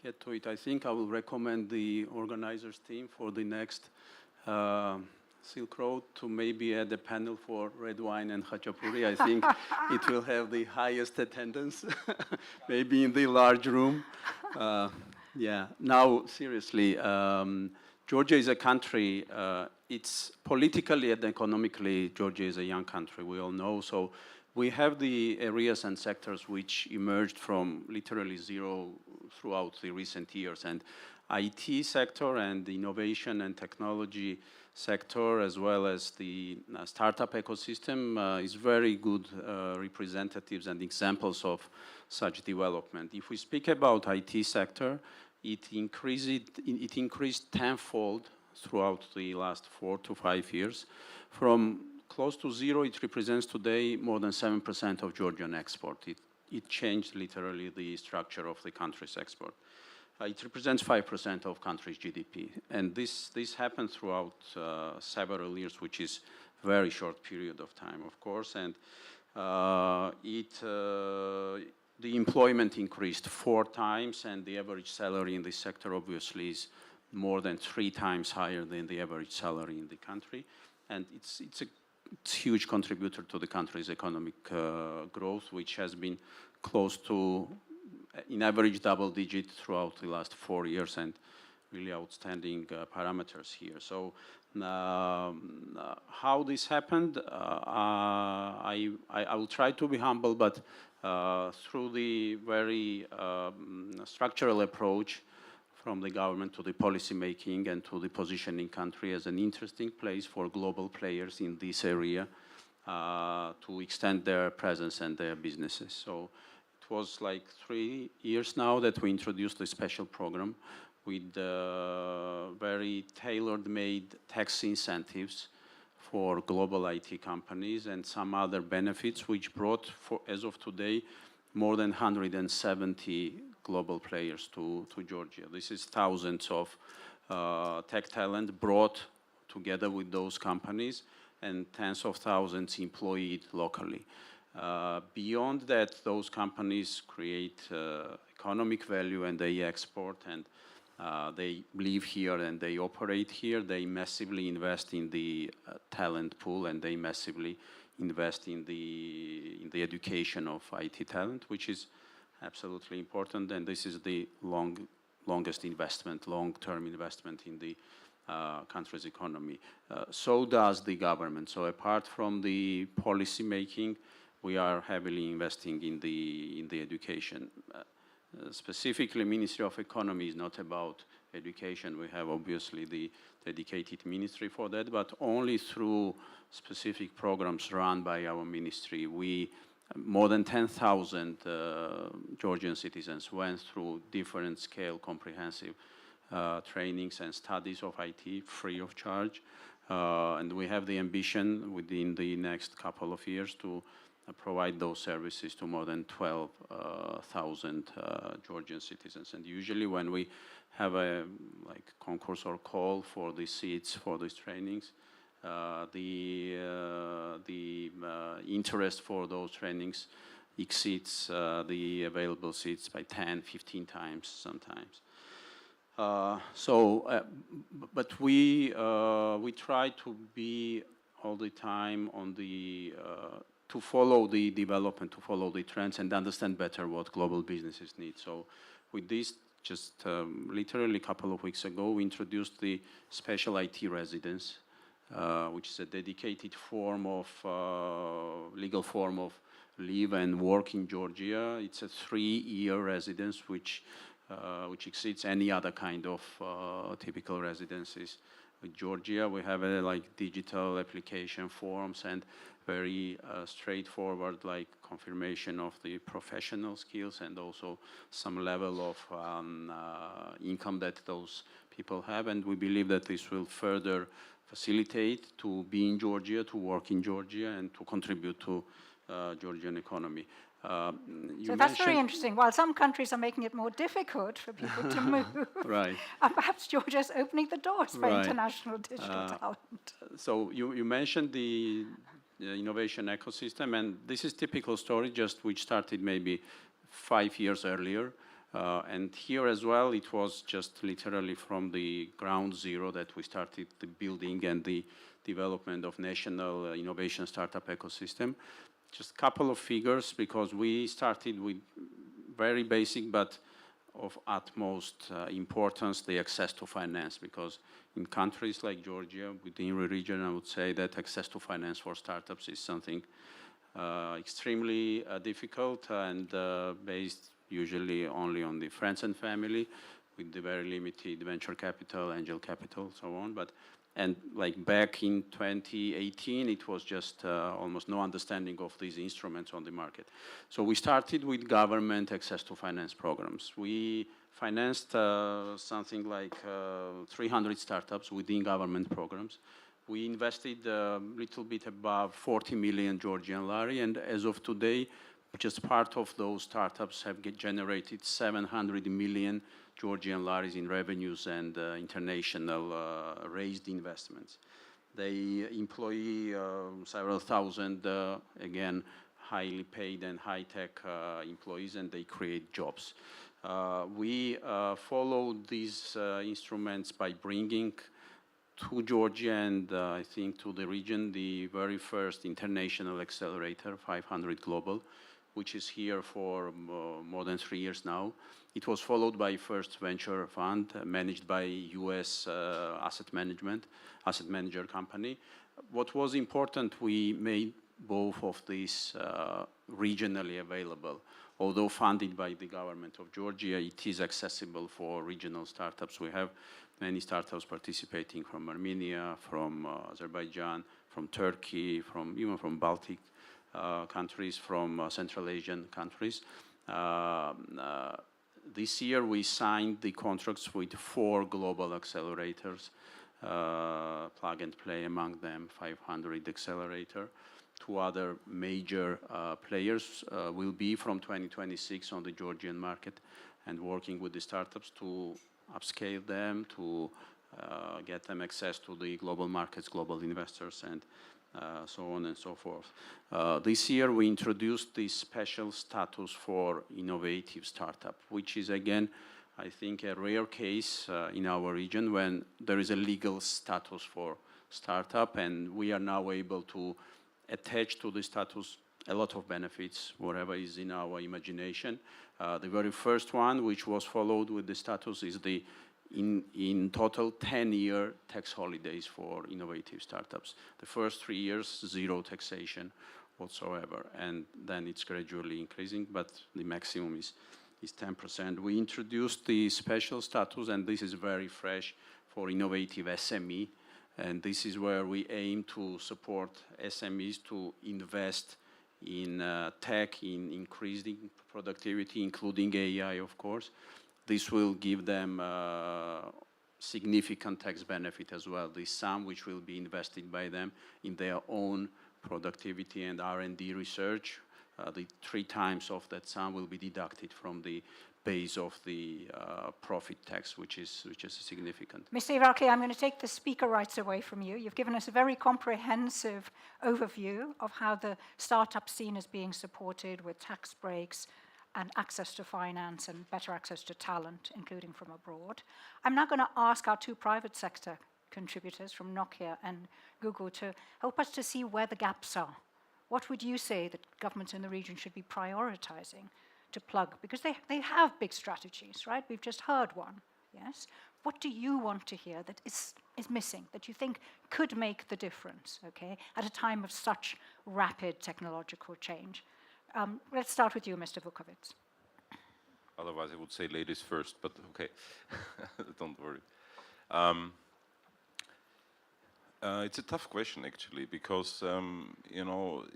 get to it, I think I will recommend the organizers team for the next Silk Road to maybe add a panel for red wine and khachapuri. I think it will have the highest attendance, maybe in the large room. Yeah. Now, seriously, Georgia is a country, it's politically and economically, Georgia is a young country, we all know. So we have the areas and sectors which emerged from literally zero throughout the recent years. And IT sector and the innovation and technology sector, as well as the startup ecosystem, is very good representatives and examples of such development. If we speak about IT sector, it increased tenfold throughout the last 4 to 5 years. From close to zero, it represents today more than 7% of Georgian export. It changed literally the structure of the country's export. It represents 5% of country's GDP. And this happened throughout several years, which is a very short period of time, of course. And the employment increased 4 times, and the average salary in this sector obviously is more than 3 times higher than the average salary in the country. And it's a it's a huge contributor to the country's economic growth, which has been close to, in average, double digit throughout the last 4 years, and really outstanding parameters here. So how this happened, I will try to be humble, but through the very structural approach from the government to the policy making and to the positioning country as an interesting place for global players in this area to extend their presence and their businesses. So it was like 3 years now that we introduced a special program with very tailor-made tax incentives for global IT companies and some other benefits, which brought, as of today, more than 170 global players to Georgia. This is thousands of tech talent brought together with those companies and tens of thousands employed locally. Beyond that, those companies create economic value and they export and they live here and they operate here. They massively invest in the talent pool and they massively invest in the education of IT talent, which is absolutely important. And this is the longest investment, long-term investment in the country's economy. So does the government. So apart from the policy making, we are heavily investing in the education. Specifically, Ministry of Economy is not about education. We have obviously the dedicated ministry for that, but only through specific programs run by our ministry. More than 10,000 Georgian citizens went through different scale comprehensive trainings and studies of IT free of charge. And we have the ambition within the next couple of years to provide those services to more than 12,000 Georgian citizens. And usually when we have a concourse or call for the seats for these trainings, the interest for those trainings exceeds the available seats by 10, 15 times sometimes. But we try to be all the time on the to follow the development, to follow the trends, and understand better what global businesses need. So with this, just literally a couple of weeks ago, we introduced the special IT residence, which is a dedicated form of, legal form of live and work in Georgia. It's a 3-year residence, which exceeds any other kind of typical residences. With Georgia, we have digital application forms and very straightforward confirmation of the professional skills and also some level of income that those people have. And we believe that this will further facilitate to be in Georgia, to work in Georgia, and to contribute to Georgian economy. So that's very interesting. While some countries are making it more difficult for people to move, right. Perhaps Georgia is opening the doors for international digital talent. So you mentioned the innovation ecosystem, and this is typical story, just which started maybe 5 years earlier. And here as well, it was just literally from the ground zero that we started the building and the development of national innovation startup ecosystem. Just a couple of figures, because we started with very basic but of utmost importance, the access to finance, because in countries like Georgia, within the region, I would say that access to finance for startups is something extremely difficult and based usually only on the friends and family with the very limited venture capital, angel capital, so on. And back in 2018, it was just almost no understanding of these instruments on the market. So we started with government access to finance programs. We financed something like 300 startups within government programs. We invested a little bit above 40 million Georgian lari, and as of today, just part of those startups have generated 700 million Georgian laris in revenues and international raised investments. They employ several thousand, again, highly paid and high-tech employees, and they create jobs. We follow these instruments by bringing to Georgia and I think to the region the very first international accelerator, 500 Global, which is here for more than 3 years now. It was followed by first venture fund managed by US asset manager company. What was important, we made both of these regionally available. Although funded by the government of Georgia, it is accessible for regional startups. We have many startups participating from Armenia, from Azerbaijan, from Turkey, even from Baltic countries, from Central Asian countries. This year we signed the contracts with 4 global accelerators, plug and play among them, 500 accelerator. 2 other major players will be from 2026 on the Georgian market and working with the startups to upscale them, to get them access to the global markets, global investors, and so on and so forth. This year we introduced this special status for innovative startup, which is again, I think, a rare case in our region when there is a legal status for startup, and we are now able to attach to the status a lot of benefits, whatever is in our imagination. The very first one, which was followed with the status, is the in total 10-year tax holidays for innovative startups. The first 3 years, 0 taxation whatsoever, and then it's gradually increasing, but the maximum is 10%. We introduced the special status, and this is very fresh, for innovative SME, and this is where we aim to support SMEs to invest in tech, in increasing productivity, including AI, of course. This will give them significant tax benefit as well. This sum which will be invested by them in their own productivity and R&D research, the 3 times of that sum will be deducted from the base of the profit tax, which is significant. Mr. Irakli, I'm going to take the speaker rights away from you. You've given us a very comprehensive overview of how the startup scene is being supported with tax breaks and access to finance and better access to talent, including from abroad. I'm now going to ask our 2 private sector contributors from Nokia and Google to help us to see where the gaps are. What would you say that governments in the region should be prioritizing to plug? Because they have big strategies, right? We've just heard one, yes? What do you want to hear that is missing, that you think could make the difference, okay, at a time of such rapid technological change? Let's start with you, Mr. Vukovic. Otherwise, I would say ladies first, but okay, don't worry. It's a tough question, actually, because, you know,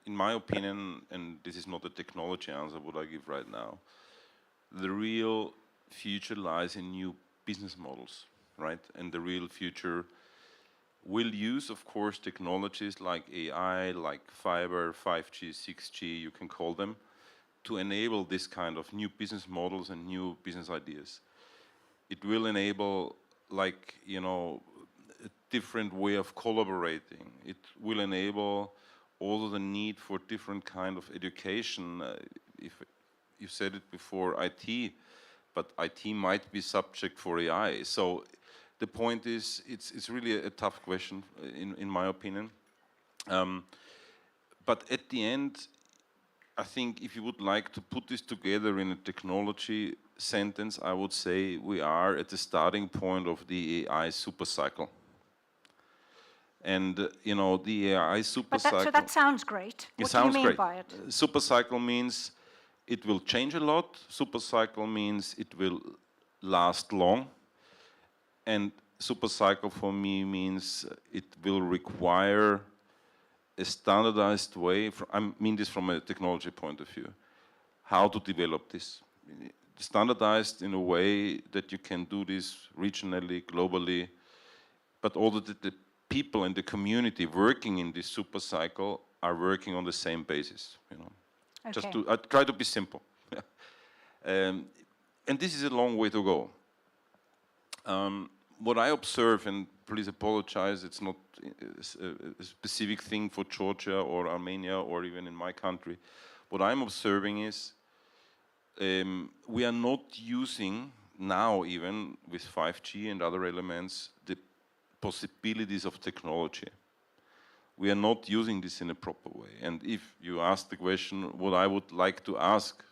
in my opinion, and this is not a technology answer what I give right now, the real future lies in new business models, right? And the real future will use, of course, technologies like AI, like fiber, 5G, 6G, you can call them, to enable this kind of new business models and new business ideas. It will enable, like, you know, a different way of collaborating. It will enable also the need for different kind of education. If you said it before, IT, but IT might be subject for AI. So the point is, it's really a tough question, in my opinion. But at the end, I think if you would like to put this together in a technology sentence, I would say we are at the starting point of the AI supercycle. And, you know, the AI supercycle... So that sounds great. What do you mean by it? Supercycle means it will change a lot. Supercycle means it will last long. And supercycle for me means it will require a standardized way, I mean this from a technology point of view, how to develop this. Standardized in a way that you can do this regionally, globally, but also that the people in the community working in this supercycle are working on the same basis, you know. Okay. I try to be simple. And this is a long way to go. What I observe, and please apologize, it's not a specific thing for Georgia or Armenia or even in my country. What I'm observing is we are not using now even with 5G and other elements, the possibilities of technology. We are not using this in a proper way. And if you ask the question, what I would like to ask,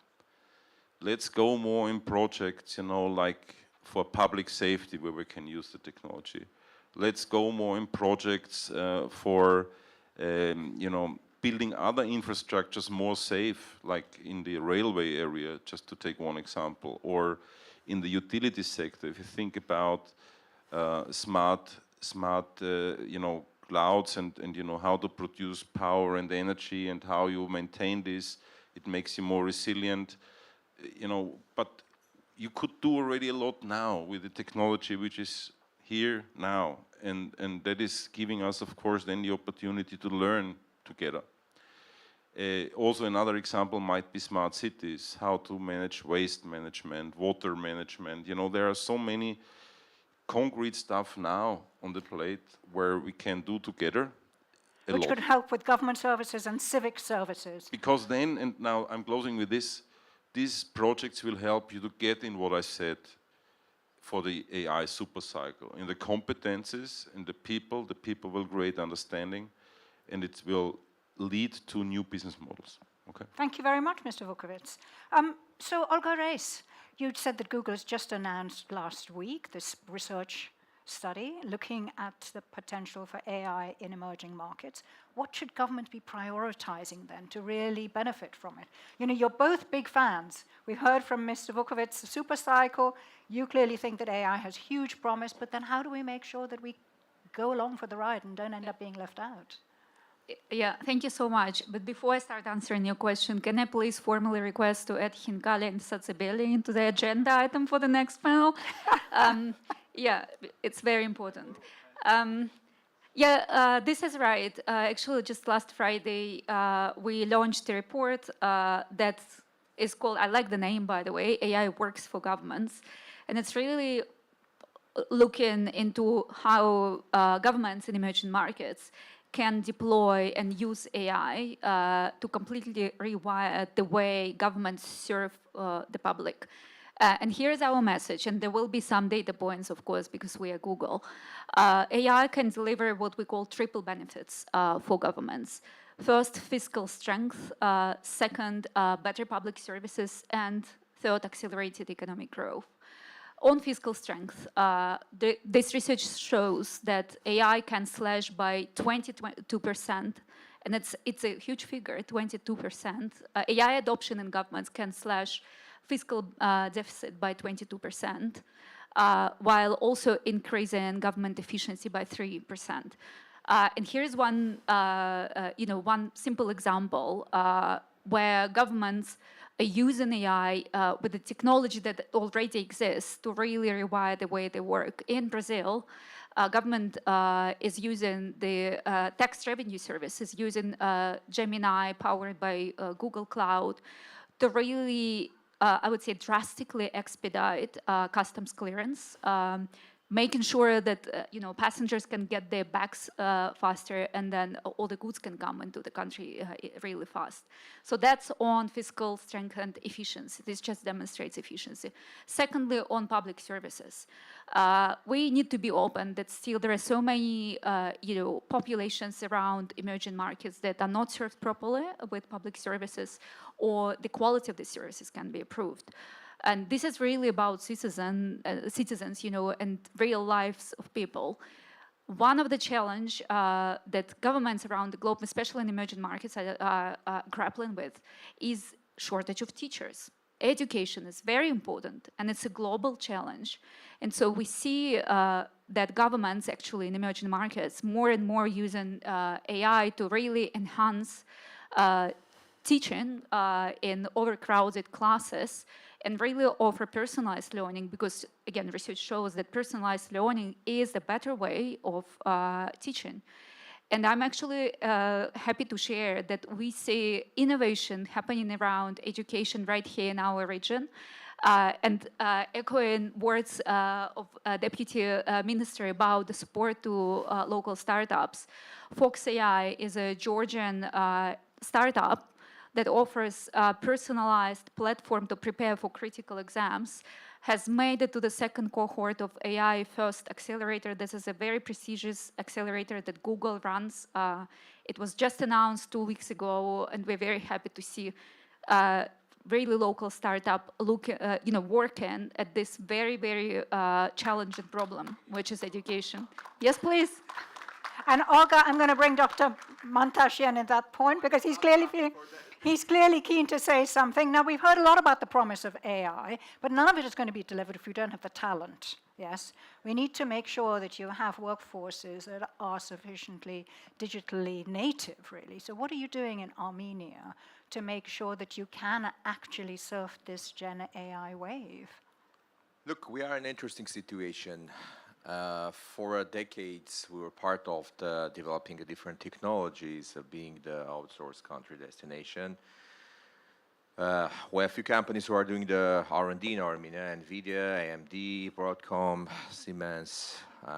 let's go more in projects, you know, like for public safety where we can use the technology. Let's go more in projects for, you know, building other infrastructures more safe, like in the railway area, just to take one example, or in the utility sector. If you think about smart, you know, clouds and you know how to produce power and energy and how you maintain this, it makes you more resilient, you know. But you could do already a lot now with the technology which is here now, and that is giving us, of course, then the opportunity to learn together. Also, another example might be smart cities, how to manage waste management, water management. You know, there are so many concrete stuff now on the plate where we can do together a Which lot. could help with government services and civic services. Because then, and now I'm closing with this, these projects will help you to get in what I said for the AI super cycle. In the competences, in the people will create understanding, and it will lead to new business models. Okay. Thank you very much, Mr. Vukovic. So, Olga Reis, you said that Google has just announced last week this research study looking at the potential for AI in emerging markets. What should government be prioritizing then to really benefit from it? You know, you're both big fans. We've heard from Mr. Vukovic, the super cycle. You clearly think that AI has huge promise, but then how do we make sure that we go along for the ride and don't end up being left out? Yeah, thank you so much. But before I start answering your question, can I please formally request to add Hinkali and Satsabeli into the agenda item for the next panel? Yeah, it's very important. This is right. Actually, just last Friday, we launched a report that is called, I like the name, by the way, AI Works for Governments. And it's really looking into how governments in emerging markets can deploy and use AI to completely rewire the way governments serve the public. And here's our message, and there will be some data points, of course, because we are Google. AI can deliver what we call triple benefits for governments. First, fiscal strength. Second, better public services. And third, accelerated economic growth. On fiscal strength, this research shows that AI can slash by 22%, and it's a huge figure, 22%. AI adoption in governments can slash fiscal deficit by 22%, while also increasing government efficiency by 3%. And here's one, one simple example where governments are using AI with the technology that already exists to really rewire the way they work. In Brazil, government is using the tax revenue service, is using Gemini powered by Google Cloud to really, I would say, drastically expedite customs clearance, making sure that passengers can get their bags faster, and then all the goods can come into the country really fast. So that's on fiscal strength and efficiency. This just demonstrates efficiency. Secondly, on public services, we need to be open that still there are so many populations around emerging markets that are not served properly with public services, or the quality of the services can be improved. And this is really about citizens, and real lives of people. One of the challenges that governments around the globe, especially in emerging markets, are grappling with is shortage of teachers. Education is very important, and it's a global challenge. And so we see that governments actually in emerging markets more and more using AI to really enhance teaching in overcrowded classes, and really offer personalized learning, because, again, research shows that personalized learning is the better way of teaching. And I'm actually happy to share that we see innovation happening around education right here in our region. And echoing words of Deputy Minister about the support to local startups, Fox AI is a Georgian startup that offers a personalized platform to prepare for critical exams. has made it to the second cohort of AI First Accelerator. This is a very prestigious accelerator that Google runs. It was just announced 2 weeks ago, and we're very happy to see really local startup working at this very, very challenging problem, which is education. Yes, please. And Olga, I'm going to bring Dr. Mantashian at that point because he's clearly keen to say something. Now, we've heard a lot about the promise of AI, but none of it is going to be delivered if you don't have the talent. Yes, we need to make sure that you have workforces that are sufficiently digitally native, really. So what are you doing in Armenia to make sure that you can actually surf this Gen AI wave? Look, we are in an interesting situation. For decades, we were part of the developing different technologies, being the outsourced country destination. We have a few companies who are doing the R&D in Armenia: NVIDIA, AMD, Broadcom, Siemens,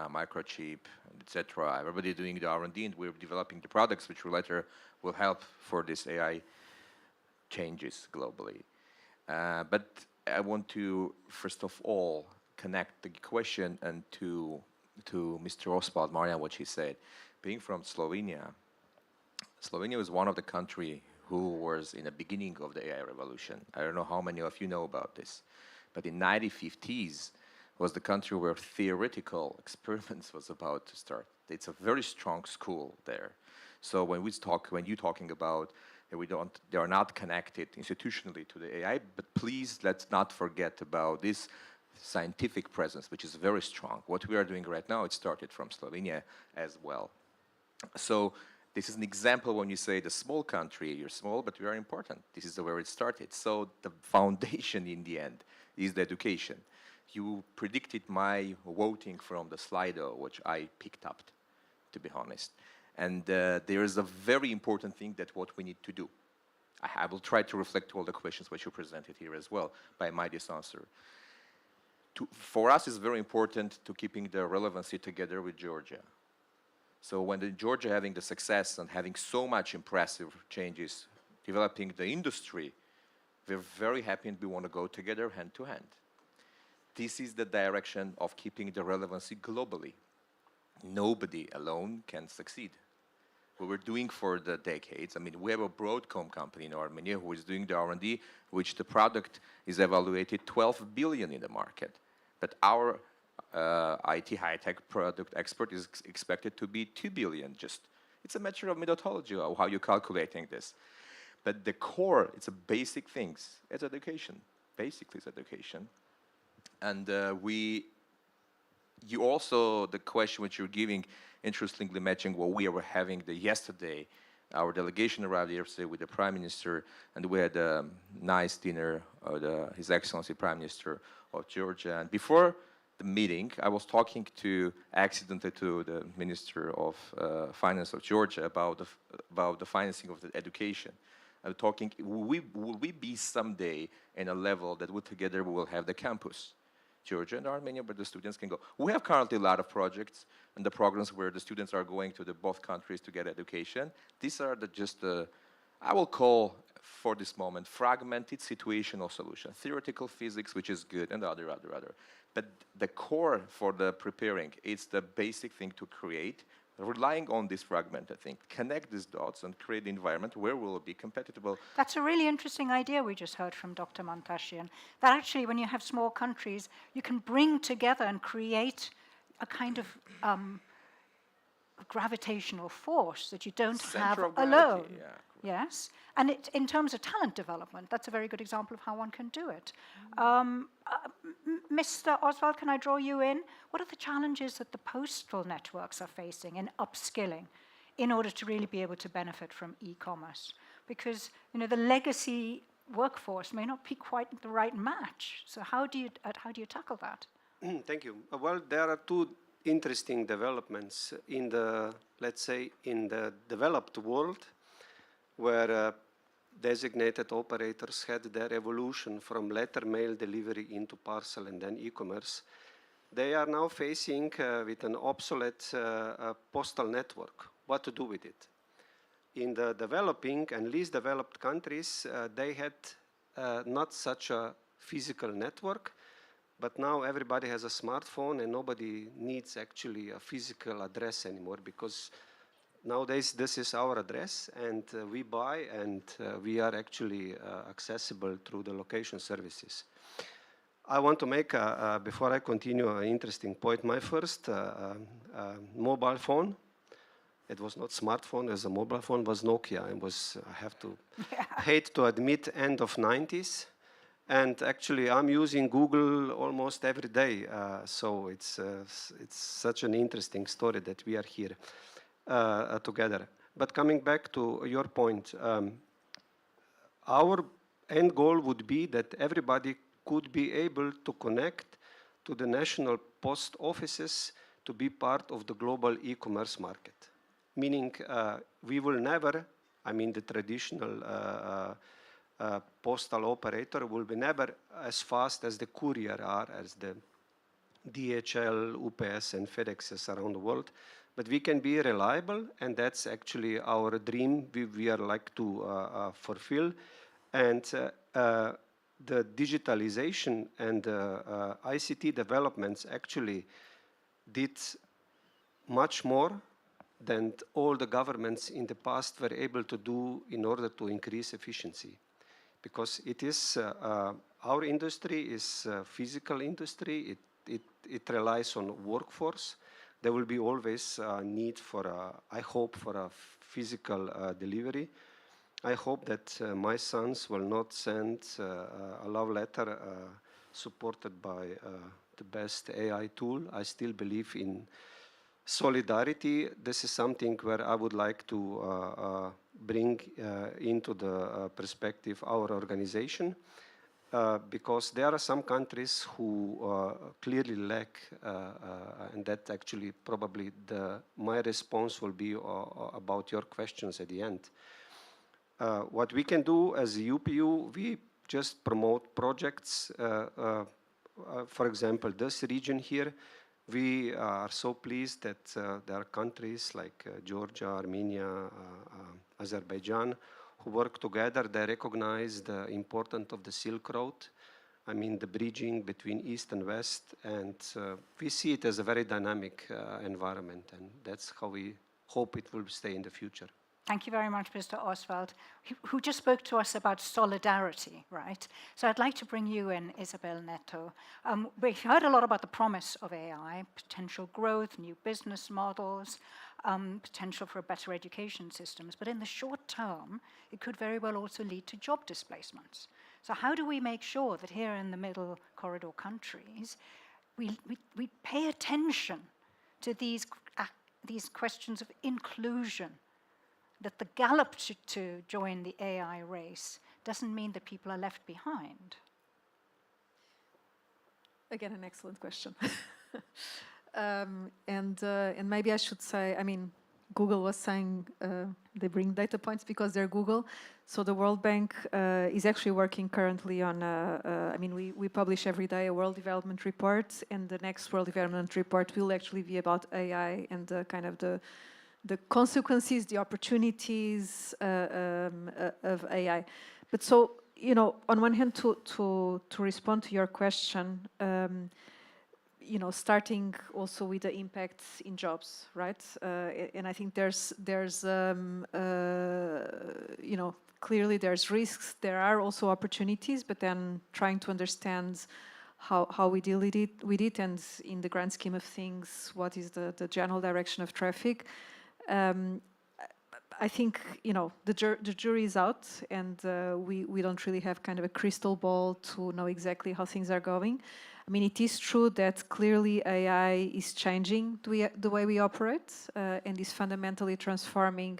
Microchip, etc. Everybody doing the R&D, and we're developing the products which later will help for this AI changes globally. But I want to, first of all, connect the question and to Mr. Oswald Marian, what he said. Being from Slovenia, Slovenia was one of the countries who was in the beginning of the AI revolution. I don't know how many of you know about this, but in 1950s was the country where theoretical experiments was about to start. It's a very strong school there. So when you're talking about they are not connected institutionally to the AI, but please let's not forget about this scientific presence, which is very strong. What we are doing right now, it started from Slovenia as well. So this is an example when you say the small country, you're small, but we are important. This is where it started. So the foundation in the end is the education. You predicted my voting from the Slido, which I picked up, to be honest. And there is a very important thing that what we need to do. I will try to reflect all the questions which you presented here as well by my answer. For us, it's very important to keeping the relevancy together with Georgia. So when Georgia having the success and having so much impressive changes, developing the industry, we're very happy and we want to go together hand to hand. This is the direction of keeping the relevancy globally. Nobody alone can succeed. What we're doing for the decades, I mean, we have a Broadcom company in Armenia who is doing the R&D, which the product is evaluated 12 billion in the market. But our IT high-tech product expert is expected to be 2 billion just. It's a matter of methodology of how you're calculating this. But the core, it's a basic things. It's education. Basically, it's education. And you also, the question which you're giving, interestingly matching what we were having yesterday. Our delegation arrived yesterday with the Prime Minister, and we had a nice dinner with His Excellency Prime Minister of Georgia. And before the meeting, I was talking accidentally to the Minister of Finance of Georgia about the financing of the education. I'm talking, will we be someday in a level that together we will have the campus? Georgia and Armenia, where the students can go. We have currently a lot of projects and the programs where the students are going to both countries to get education. These are I will call for this moment fragmented situational solution. Theoretical physics, which is good, and other. But the core for the preparing, it's the basic thing to create, relying on this fragmented thing, connect these dots and create the environment where we'll be compatible. That's a really interesting idea we just heard from Dr. Mantashian, that actually when you have small countries, you can bring together and create a kind of gravitational force that you don't have alone. Yeah, yes, and in terms of talent development, that's a very good example of how one can do it. Mr. Oswald, can I draw you in? What are the challenges that the postal networks are facing in upskilling in order to really be able to benefit from e-commerce? Because the legacy workforce may not be quite the right match. So how do you tackle that? Thank you. Well, there are two interesting developments in the, let's say, in the developed world, where designated operators had their evolution from letter mail delivery into parcel and then e-commerce. They are now facing with an obsolete postal network. What to do with it? In the developing and least developed countries, they had not such a physical network. But now everybody has a smartphone and nobody needs actually a physical address anymore, because nowadays this is our address, and we buy, and we are actually accessible through the location services. I want to make, before I continue, an interesting point. My first mobile phone, it was not smartphone, it was a mobile phone, was Nokia, and was, I have to hate to admit, end of 90s. And actually, I'm using Google almost every day. So it's such an interesting story that we are here together. But coming back to your point, our end goal would be that everybody could be able to connect to the national post offices to be part of the global e-commerce market. Meaning we will never, I mean the traditional postal operator will be never as fast as the courier are, as the DHL, UPS and FedExes around the world. But we can be reliable, and that's actually our dream we are like to fulfill. And the digitalization and ICT developments actually did much more than all the governments in the past were able to do in order to increase efficiency. Because it is, our industry is a physical industry, it relies on workforce. There will be always a need for, I hope, for a physical delivery. I hope that my sons will not send a love letter supported by the best AI tool. I still believe in solidarity. This is something where I would like to bring into the perspective our organization, because there are some countries who clearly lack, and that actually probably my response will be about your questions at the end. What we can do as a UPU, we just promote projects. For example, this region here, we are so pleased that there are countries like Georgia, Armenia, Azerbaijan, who work together. They recognize the importance of the Silk Road. I mean, the bridging between East and West. And we see it as a very dynamic environment. And that's how we hope it will stay in the future. Thank you very much, Mr. Oswald, who just spoke to us about solidarity, right? So I'd like to bring you in, Isabel Neto. We've heard a lot about the promise of AI, potential growth, new business models, potential for better education systems. But in the short term, it could very well also lead to job displacements. So how do we make sure that here in the middle corridor countries, we pay attention to these questions of inclusion, that the gallop to join the AI race doesn't mean that people are left behind? Again, an excellent question. And maybe I should say, I mean, Google was saying they bring data points because they're Google. So the World Bank is actually working currently on, I mean, we publish every day a World Development Report, and the next World Development Report will actually be about AI and kind of the consequences, the opportunities of AI. But so, you know, on one hand, to respond to your question, you know, starting also with the impacts in jobs, right? And I think there's you know, clearly there's risks. There are also opportunities, but then trying to understand how we deal with it, and in the grand scheme of things, what is the general direction of traffic. I think, you know, the jury is out, and we don't really have kind of a crystal ball to know exactly how things are going. I mean, it is true that clearly AI is changing the way we operate and is fundamentally transforming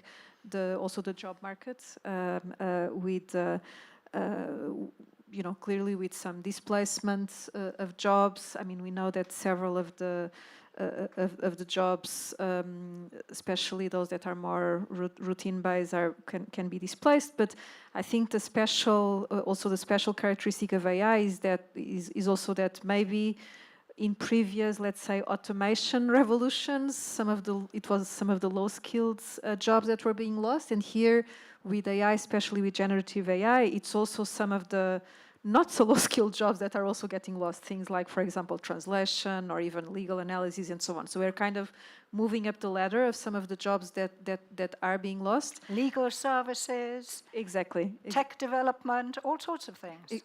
also the job market with, you know, clearly with some displacement of jobs. I mean, we know that several of the jobs, especially those that are more routine-based, can be displaced. But I think the special characteristic of AI is also that maybe in previous, let's say, automation revolutions, it was some of the low-skilled jobs that were being lost, and here with AI, especially with generative AI, it's also some of the not so low-skilled jobs that are also getting lost. Things like, for example, translation or even legal analysis and so on. So we're kind of moving up the ladder of some of the jobs that are being lost. Legal services, Exactly. tech development, all sorts of things.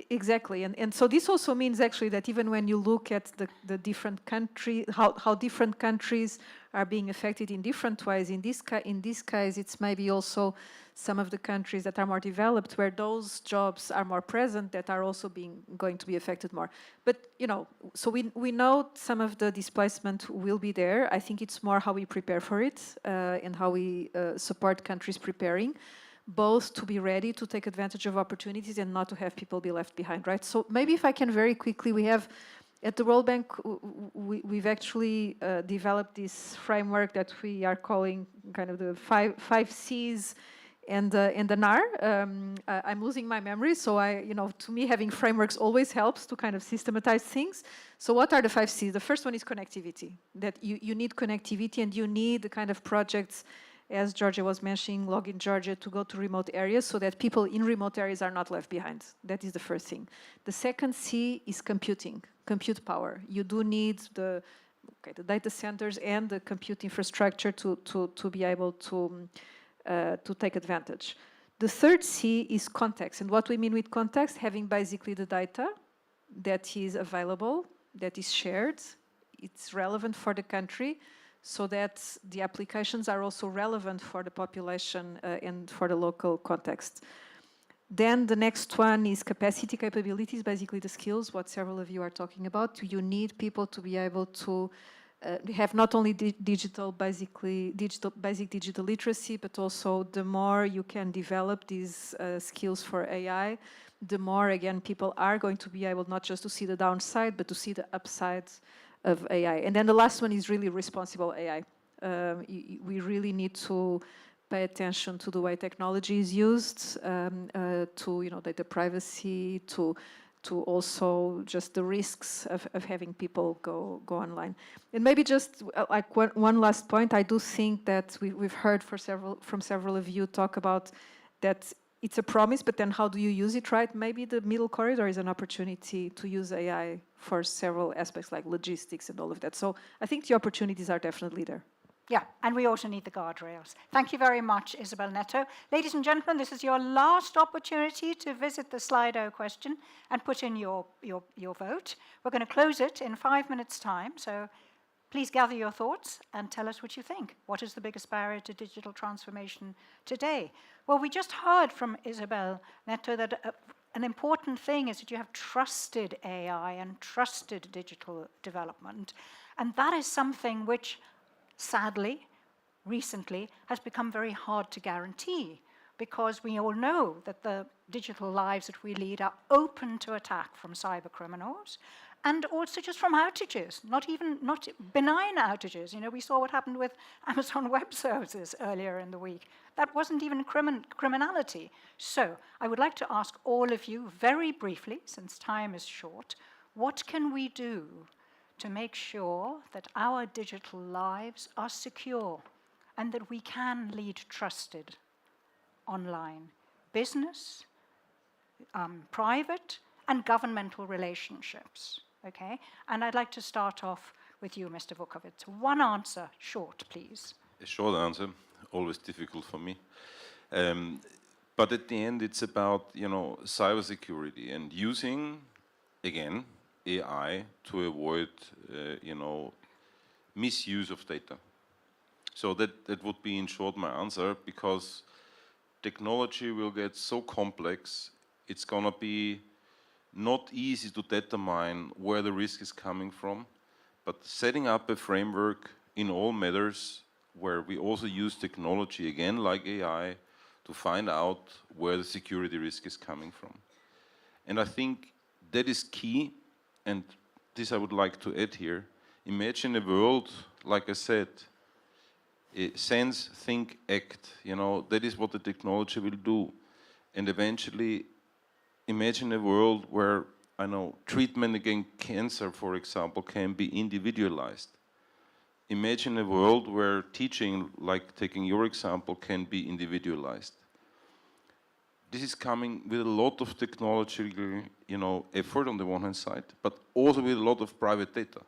Exactly, and so this also means actually that even when you look at the different countries, how different countries are being affected in different ways, in this case, it's maybe also some of the countries that are more developed, where those jobs are more present, that are also going to be affected more. But, you know, so we know some of the displacement will be there. I think it's more how we prepare for it and how we support countries preparing, both to be ready to take advantage of opportunities and not to have people be left behind, right? So maybe if I can very quickly, we have, at the World Bank, we've actually developed this framework that we are calling kind of the five C's and an R. I'm losing my memory, so to me, having frameworks always helps to kind of systematize things. So what are the 5 C's? The first one is connectivity, that you need connectivity and you need the kind of projects, as Georgia was mentioning, Login Georgia, to go to remote areas so that people in remote areas are not left behind. That is the first thing. The second C is computing, compute power. You do need the data centers and the compute infrastructure to be able to take advantage. The third C is context. And what we mean with context, having basically the data that is available, that is shared, it's relevant for the country, so that the applications are also relevant for the population and for the local context. Then the next one is capacity capabilities, basically the skills, what several of you are talking about. You need people to be able to have not only basic digital literacy, but also the more you can develop these skills for AI, the more, again, people are going to be able not just to see the downside, but to see the upside of AI. And then the last one is really responsible AI. We really need to pay attention to the way technology is used, to data privacy, to also just the risks of having people go online. And maybe just like one last point, I do think that we've heard from several of you talk about that it's a promise, but then how do you use it, right? Maybe the middle corridor is an opportunity to use AI for several aspects like logistics and all of that. So I think the opportunities are definitely there. Yeah, and we also need the guardrails. Thank you very much, Isabel Neto. Ladies and gentlemen, this is your last opportunity to visit the Slido question and put in your vote. We're going to close it in 5 minutes' time, so please gather your thoughts and tell us what you think. What is the biggest barrier to digital transformation today? Well, we just heard from Isabel Neto that an important thing is that you have trusted AI and trusted digital development. And that is something which, sadly, recently has become very hard to guarantee, because we all know that the digital lives that we lead are open to attack from cyber criminals, and also just from outages, not benign outages. We saw what happened with Amazon Web Services earlier in the week. That wasn't even criminality. So I would like to ask all of you very briefly, since time is short, what can we do to make sure that our digital lives are secure and that we can lead trusted online business, private, and governmental relationships? Okay, and I'd like to start off with you, Mr. Vukovic. One answer, short, please. A short answer, always difficult for me. But at the end, it's about cybersecurity and using, again, AI to avoid misuse of data. So that would be, in short, my answer, because technology will get so complex, it's going to be not easy to determine where the risk is coming from, but setting up a framework in all matters where we also use technology, again, like AI, to find out where the security risk is coming from. And I think that is key, and this I would like to add here. Imagine a world, like I said, sense, think, act. That is what the technology will do. And eventually, imagine a world where, treatment against cancer, for example, can be individualized. Imagine a world where teaching, like taking your example, can be individualized. this is coming with a lot of technological, effort on the one hand side, but also with a lot of private data.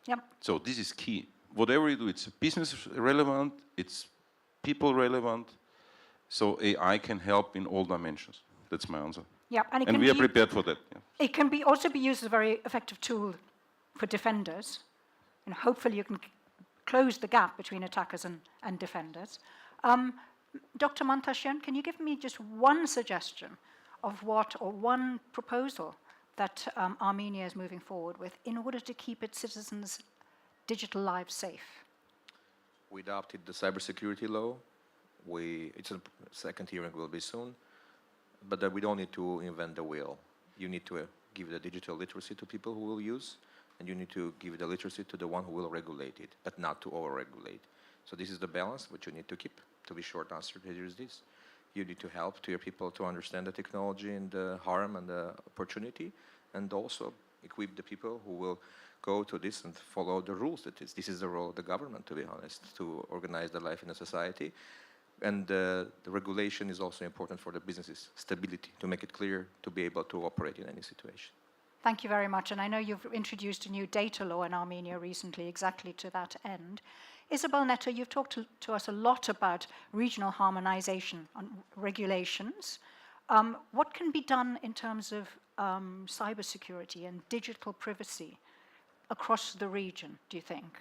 Yep. So this is key. Whatever you do, it's business relevant, it's people relevant. So AI can help in all dimensions. That's my answer. Yeah, and And we are prepared for that. Yeah. It can be also be used as a very effective tool for defenders, and hopefully you can close the gap between attackers and defenders. Dr. Mantasyan, can you give me just one suggestion of one proposal that Armenia is moving forward with in order to keep its citizens' digital lives safe? We adopted the cybersecurity law. It's a second hearing will be soon, but we don't need to invent the wheel. You need to give the digital literacy to people who will use, and you need to give the literacy to the one who will regulate it, but not to over-regulate. So this is the balance which you need to keep. To be short answer, here is this. You need to help to your people to understand the technology and the harm and the opportunity, and also equip the people who will go to this and follow the rules. This is the role of the government, to be honest, to organize the life in a society. And the regulation is also important for the businesses' stability, to make it clear, to be able to operate in any situation. Thank you very much. And I know you've introduced a new data law in Armenia recently exactly to that end. Isabel Neto, you've talked to us a lot about regional harmonization on regulations. What can be done in terms of cybersecurity and digital privacy across the region, do you think?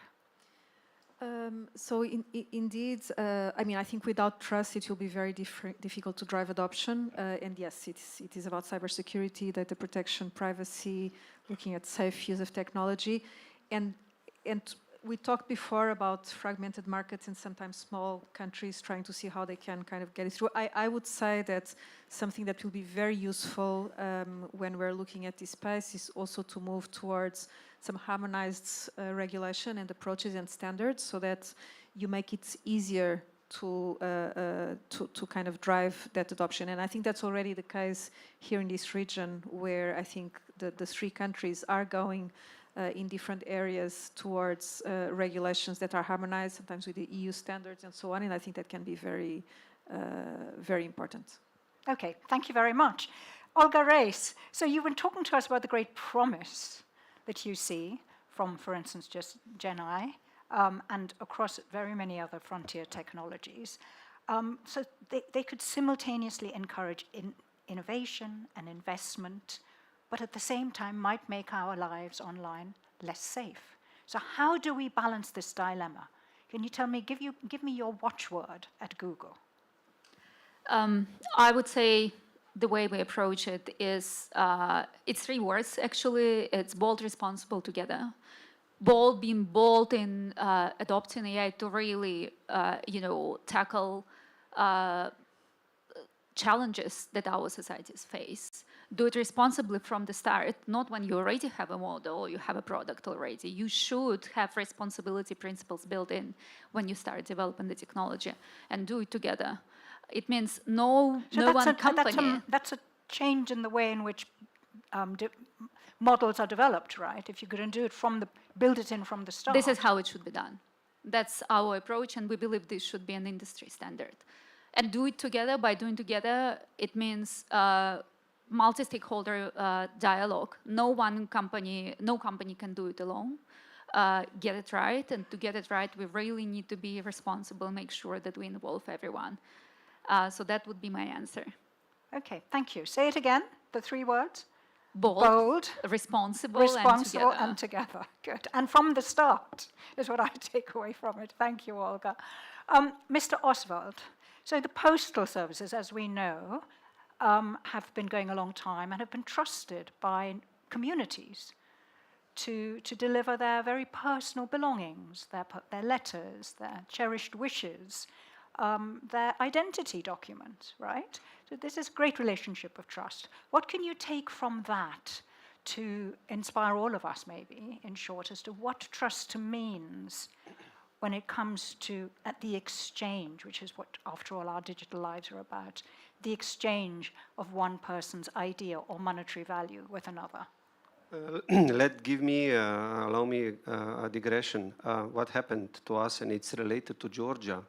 So indeed, I think without trust, it will be very difficult to drive adoption. And yes, it is about cybersecurity, data protection, privacy, looking at safe use of technology. And we talked before about fragmented markets and sometimes small countries trying to see how they can kind of get it through. I would say that something that will be very useful when we're looking at this space is also to move towards some harmonized regulation and approaches and standards so that you make it easier to kind of drive that adoption. And I think that's already the case here in this region, where I think the three countries are going in different areas towards regulations that are harmonized, sometimes with the EU standards and so on. And I think that can be very, very important. Okay, thank you very much. Olga Reis, so you've been talking to us about the great promise that you see from, for instance, just GenAI and across very many other frontier technologies. So they could simultaneously encourage innovation and investment, but at the same time might make our lives online less safe. So how do we balance this dilemma? Can you tell me, give me your watchword at Google? I would say the way we approach it is, it's three words, actually. It's bold, responsible, together. Bold, being bold in adopting AI to really, tackle challenges that our societies face. Do it responsibly from the start, not when you already have a model or you have a product already. You should have responsibility principles built in when you start developing the technology, and do it together. It means no one company. That's a change in the way in which models are developed, right? If you're going to do it build it in from the start. This is how it should be done. That's our approach, and we believe this should be an industry standard. And do it together. By doing together, it means multi-stakeholder dialogue. No company can do it alone. Get it right, and to get it right, we really need to be responsible, make sure that we involve everyone. So that would be my answer. Okay, thank you. Say it again, the three words. Bold, responsible, and together. Good. And from the start is what I take away from it. Thank you, Olga. Mr. Oswald, so the postal services, as we know, have been going a long time and have been trusted by communities to deliver their very personal belongings, their letters, their cherished wishes, their identity document, right? So this is a great relationship of trust. What can you take from that to inspire all of us, maybe, in short, as to what trust means when it comes to the exchange, which is what, after all, our digital lives are about, the exchange of one person's idea or monetary value with another? Allow me a digression. What happened to us, and it's related to Georgia.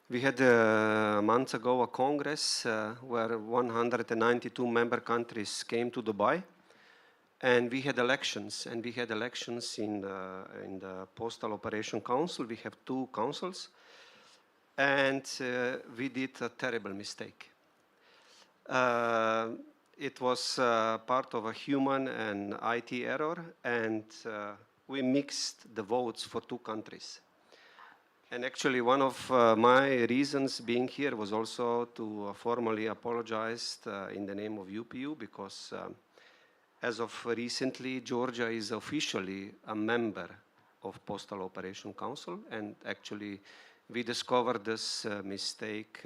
We had a month ago a congress where 192 member countries came to Dubai, and we had elections. And we had elections in the Postal Operation Council. We have 2 councils, and we did a terrible mistake. It was part of a human and IT error, and we mixed the votes for 2 countries. And actually, one of my reasons being here was also to formally apologize in the name of UPU, because as of recently, Georgia is officially a member of Postal Operation Council, and actually we discovered this mistake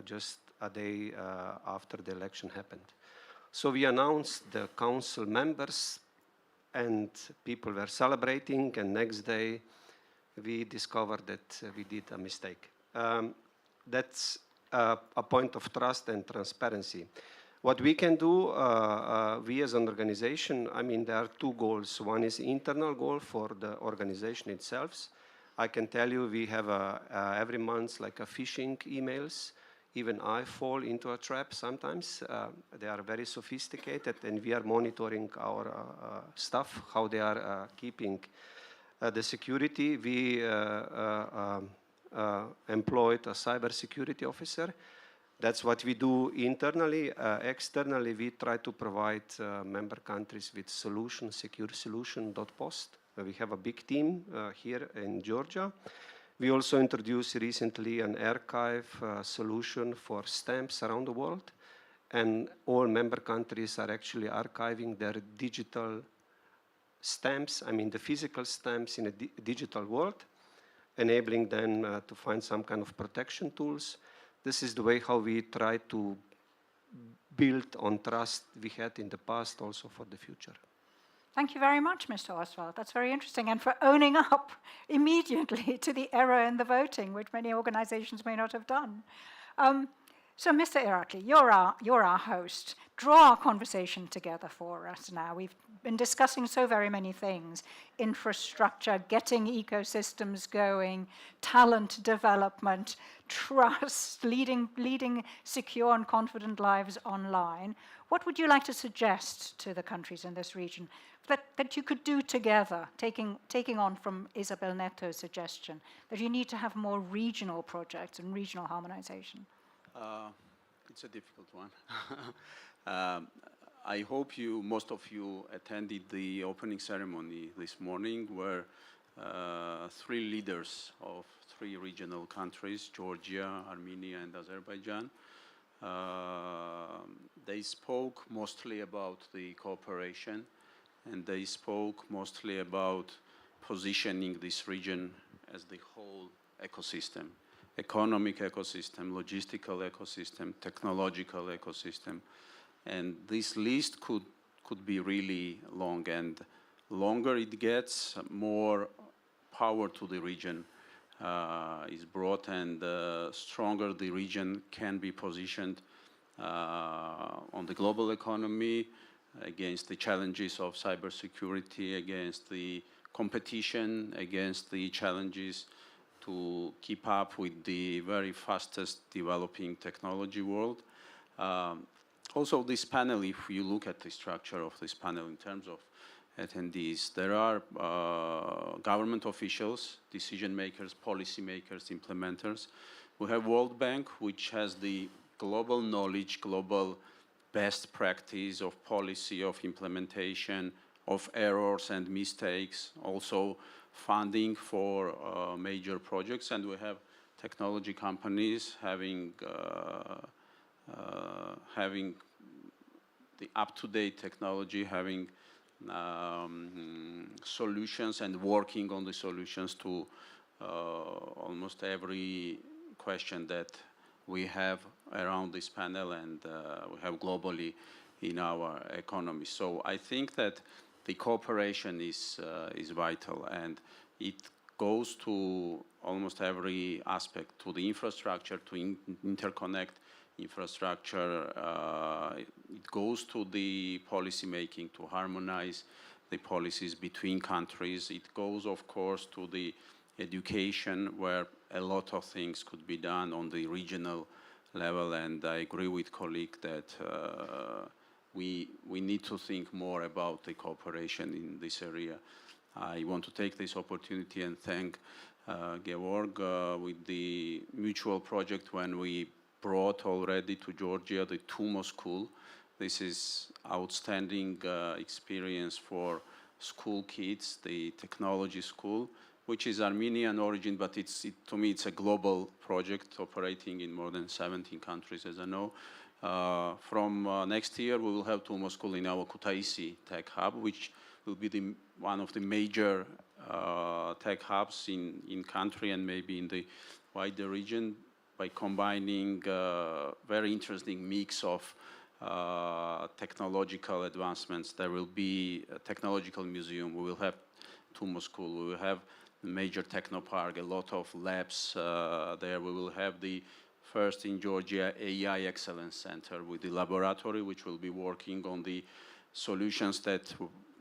just a day after the election happened. So we announced the council members, and people were celebrating, and next day we discovered that we did a mistake. That's a point of trust and transparency. What we can do, we as an organization, I mean, there are 2 goals. One is internal goal for the organization itself. I can tell you we have every month like a phishing emails. Even I fall into a trap sometimes. They are very sophisticated, and we are monitoring our staff, how they are keeping the security. We employed a cybersecurity officer. That's what we do internally. Externally, we try to provide member countries with solution, securesolution.post. We have a big team here in Georgia. We also introduced recently an archive solution for stamps around the world. And all member countries are actually archiving their digital stamps, I mean the physical stamps in a digital world, enabling them to find some kind of protection tools. This is the way how we try to build on trust we had in the past also for the future. Thank you very much, Mr. Oswald. That's very interesting, and for owning up immediately to the error in the voting, which many organizations may not have done. So, Mr. Irakli, you're our host. Draw our conversation together for us now. We've been discussing so very many things: infrastructure, getting ecosystems going, talent development, trust, leading secure and confident lives online. What would you like to suggest to the countries in this region that you could do together, taking on from Isabel Neto's suggestion, that you need to have more regional projects and regional harmonization? It's a difficult one. I hope most of you attended the opening ceremony this morning, where 3 leaders of 3 regional countries, Georgia, Armenia, and Azerbaijan, they spoke mostly about the cooperation, and they spoke mostly about positioning this region as the whole ecosystem. Economic ecosystem, logistical ecosystem, technological ecosystem. And this list could be really long, and longer it gets, more power to the region is brought, and stronger the region can be positioned on the global economy, against the challenges of cybersecurity, against the competition, against the challenges to keep up with the very fastest developing technology world. Also, this panel, if you look at the structure of this panel in terms of attendees, there are government officials, decision makers, policy makers, implementers. We have World Bank, which has the global knowledge, global best practice of policy, of implementation, of errors and mistakes, also funding for major projects. And we have technology companies having the up-to-date technology, having solutions and working on the solutions to almost every question that we have around this panel and we have globally in our economy. So I think that the cooperation is vital, and it goes to almost every aspect, to the infrastructure, to interconnect infrastructure. It goes to the policy making, to harmonize the policies between countries. It goes, of course, to the education, where a lot of things could be done on the regional level. And I agree with colleague that we need to think more about the cooperation in this area. I want to take this opportunity and thank Georg with the mutual project when we brought already to Georgia the TUMO school. This is outstanding experience for school kids, the technology school, which is Armenian origin, but to me it's a global project operating in more than 17 countries, as I know. From next year, we will have TUMO school in our Kutaisi tech hub, which will be one of the major tech hubs in country and maybe in the wider region, by combining very interesting mix of technological advancements. There will be a technological museum. We will have TUMO school. We will have a major technopark, a lot of labs there. We will have the first in Georgia AI Excellence Center with the laboratory, which will be working on the solutions that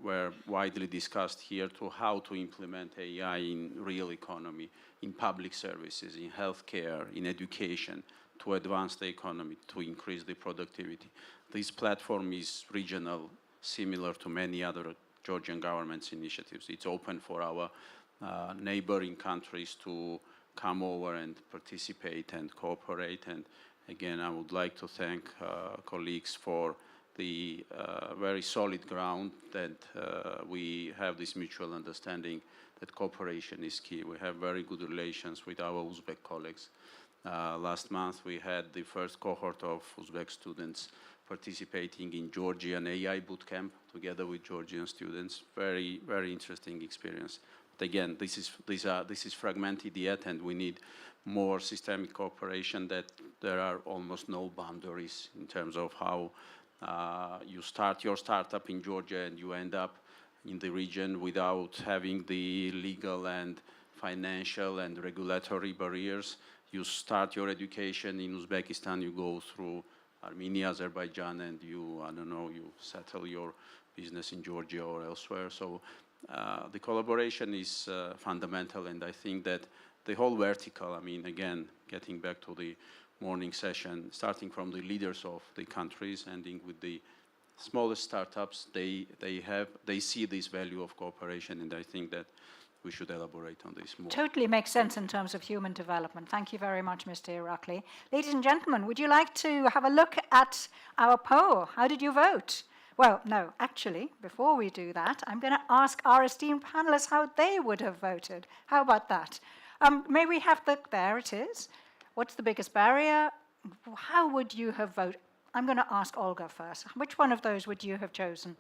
were widely discussed here to how to implement AI in real economy, in public services, in healthcare, in education, to advance the economy, to increase the productivity. This platform is regional, similar to many other Georgian government's initiatives. It's open for our neighboring countries to come over and participate and cooperate. And again, I would like to thank colleagues for the very solid ground that we have this mutual understanding that cooperation is key. We have very good relations with our Uzbek colleagues. Last month, we had the first cohort of Uzbek students participating in Georgian AI bootcamp together with Georgian students. Very, very interesting experience. But again, this is fragmented yet, and we need more systemic cooperation, that there are almost no boundaries in terms of how you start your startup in Georgia and you end up in the region without having the legal and financial and regulatory barriers. You start your education in Uzbekistan, you go through Armenia, Azerbaijan, and you settle your business in Georgia or elsewhere. So the collaboration is fundamental, and I think that the whole vertical, I mean, again, getting back to the morning session, starting from the leaders of the countries, ending with the smallest startups, they see this value of cooperation, and I think that we should elaborate on this more. Totally makes sense in terms of human development. Thank you very much, Mr. Irakli. Ladies and gentlemen, would you like to have a look at our poll? How did you vote? Well, no, actually, before we do that, I'm going to ask our esteemed panelists how they would have voted. How about that? May we have there it is. What's the biggest barrier? How would you have voted? I'm going to ask Olga first. Which one of those would you have chosen?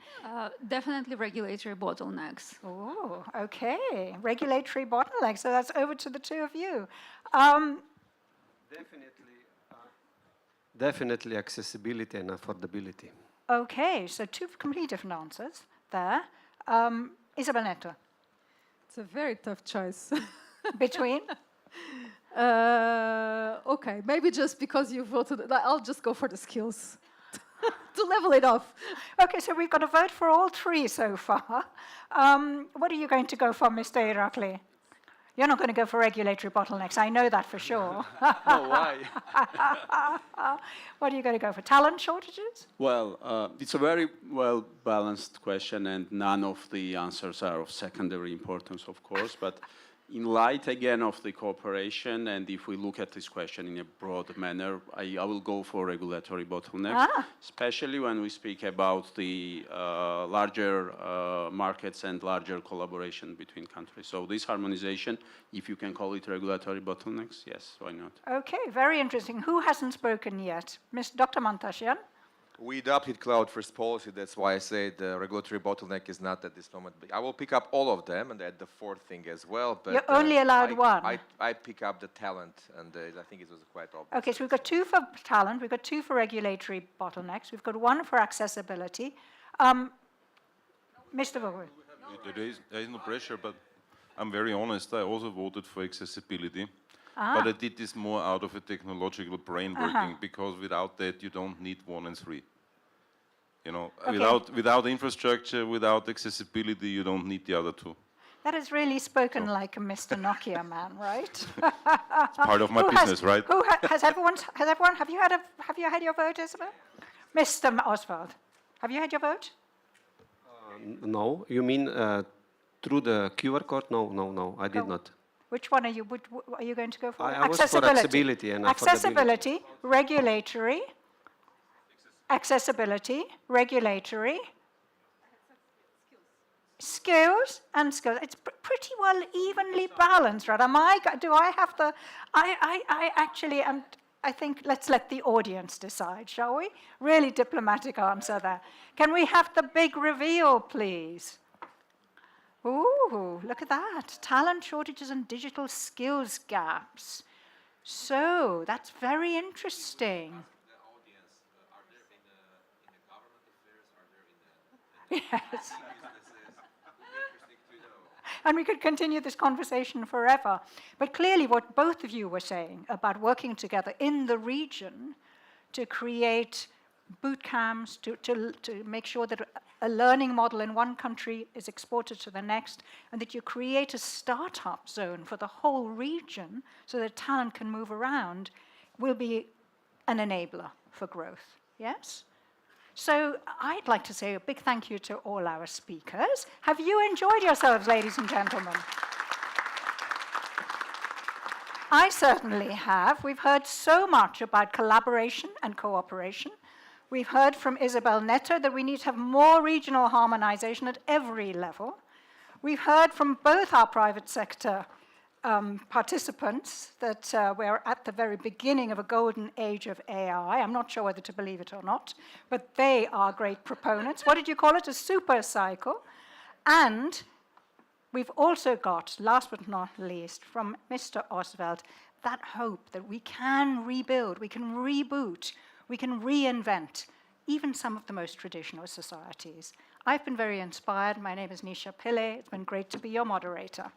Definitely regulatory bottlenecks. Oh, okay. Regulatory bottlenecks. So that's over to the two of you. Definitely accessibility and affordability. Okay, so two completely different answers there. Isabel Neto. It's a very tough choice. Between? Okay, maybe just because you voted, I'll just go for the skills to level it off. Okay, so we've got a vote for all three so far. What are you going to go for, Mr. Irakli? You're not going to go for regulatory bottlenecks, I know that for sure. No, why? What are you going to go for? Talent shortages? Well, it's a very well-balanced question, and none of the answers are of secondary importance, of course, but in light, again, of the cooperation, and if we look at this question in a broad manner, I will go for regulatory bottlenecks, especially when we speak about the larger markets and larger collaboration between countries. So this harmonization, if you can call it regulatory bottlenecks, yes, why not? Okay, very interesting. Who hasn't spoken yet? Dr. Mantasyan? We adopted cloud-first policy. That's why I say the regulatory bottleneck is not at this moment. I will pick up all of them and add the fourth thing as well. But you're only allowed one. I pick up the talent, and I think it was quite obvious. Okay, so we've got two for talent, we've got two for regulatory bottlenecks, we've got one for accessibility. Mr. Vogel. There is no pressure, but I'm very honest. I also voted for accessibility. But I did this more out of a technological brain working, because without that, you don't need 1 and 3. You know, Okay. without infrastructure, without accessibility, you don't need the other two. That has really spoken like a Mr. Nokia man, right? It's part of my business, right? Have you had your vote, Isabel? Mr. Oswald, have you had your vote? No, you mean through the QR code? No, I did not. Which one are you going to go for? I was for accessibility and affordability. Accessibility, regulatory, accessibility, regulatory, skills and skills. It's pretty well evenly balanced, right? I actually am, I think let's let the audience decide, shall we? Really diplomatic answer there. Can we have the big reveal, please? Ooh, look at that. Talent shortages and digital skills gaps. So, that's very interesting. Yes. And we could continue this conversation forever. But clearly what both of you were saying about working together in the region to create boot camps, to make sure that a learning model in one country is exported to the next, and that you create a startup zone for the whole region so that talent can move around, will be an enabler for growth. Yes? So I'd like to say a big thank you to all our speakers. Have you enjoyed yourselves, ladies and gentlemen? I certainly have. We've heard so much about collaboration and cooperation. We've heard from Isabel Neto that we need to have more regional harmonization at every level. We've heard from both our private sector participants that we're at the very beginning of a golden age of AI. I'm not sure whether to believe it or not, but they are great proponents. What did you call it? A super cycle. And we've also got, last but not least, from Mr. Oswald, that hope that we can rebuild, we can reboot, we can reinvent even some of the most traditional societies. I've been very inspired. My name is Nisha Pillay. It's been great to be your moderator.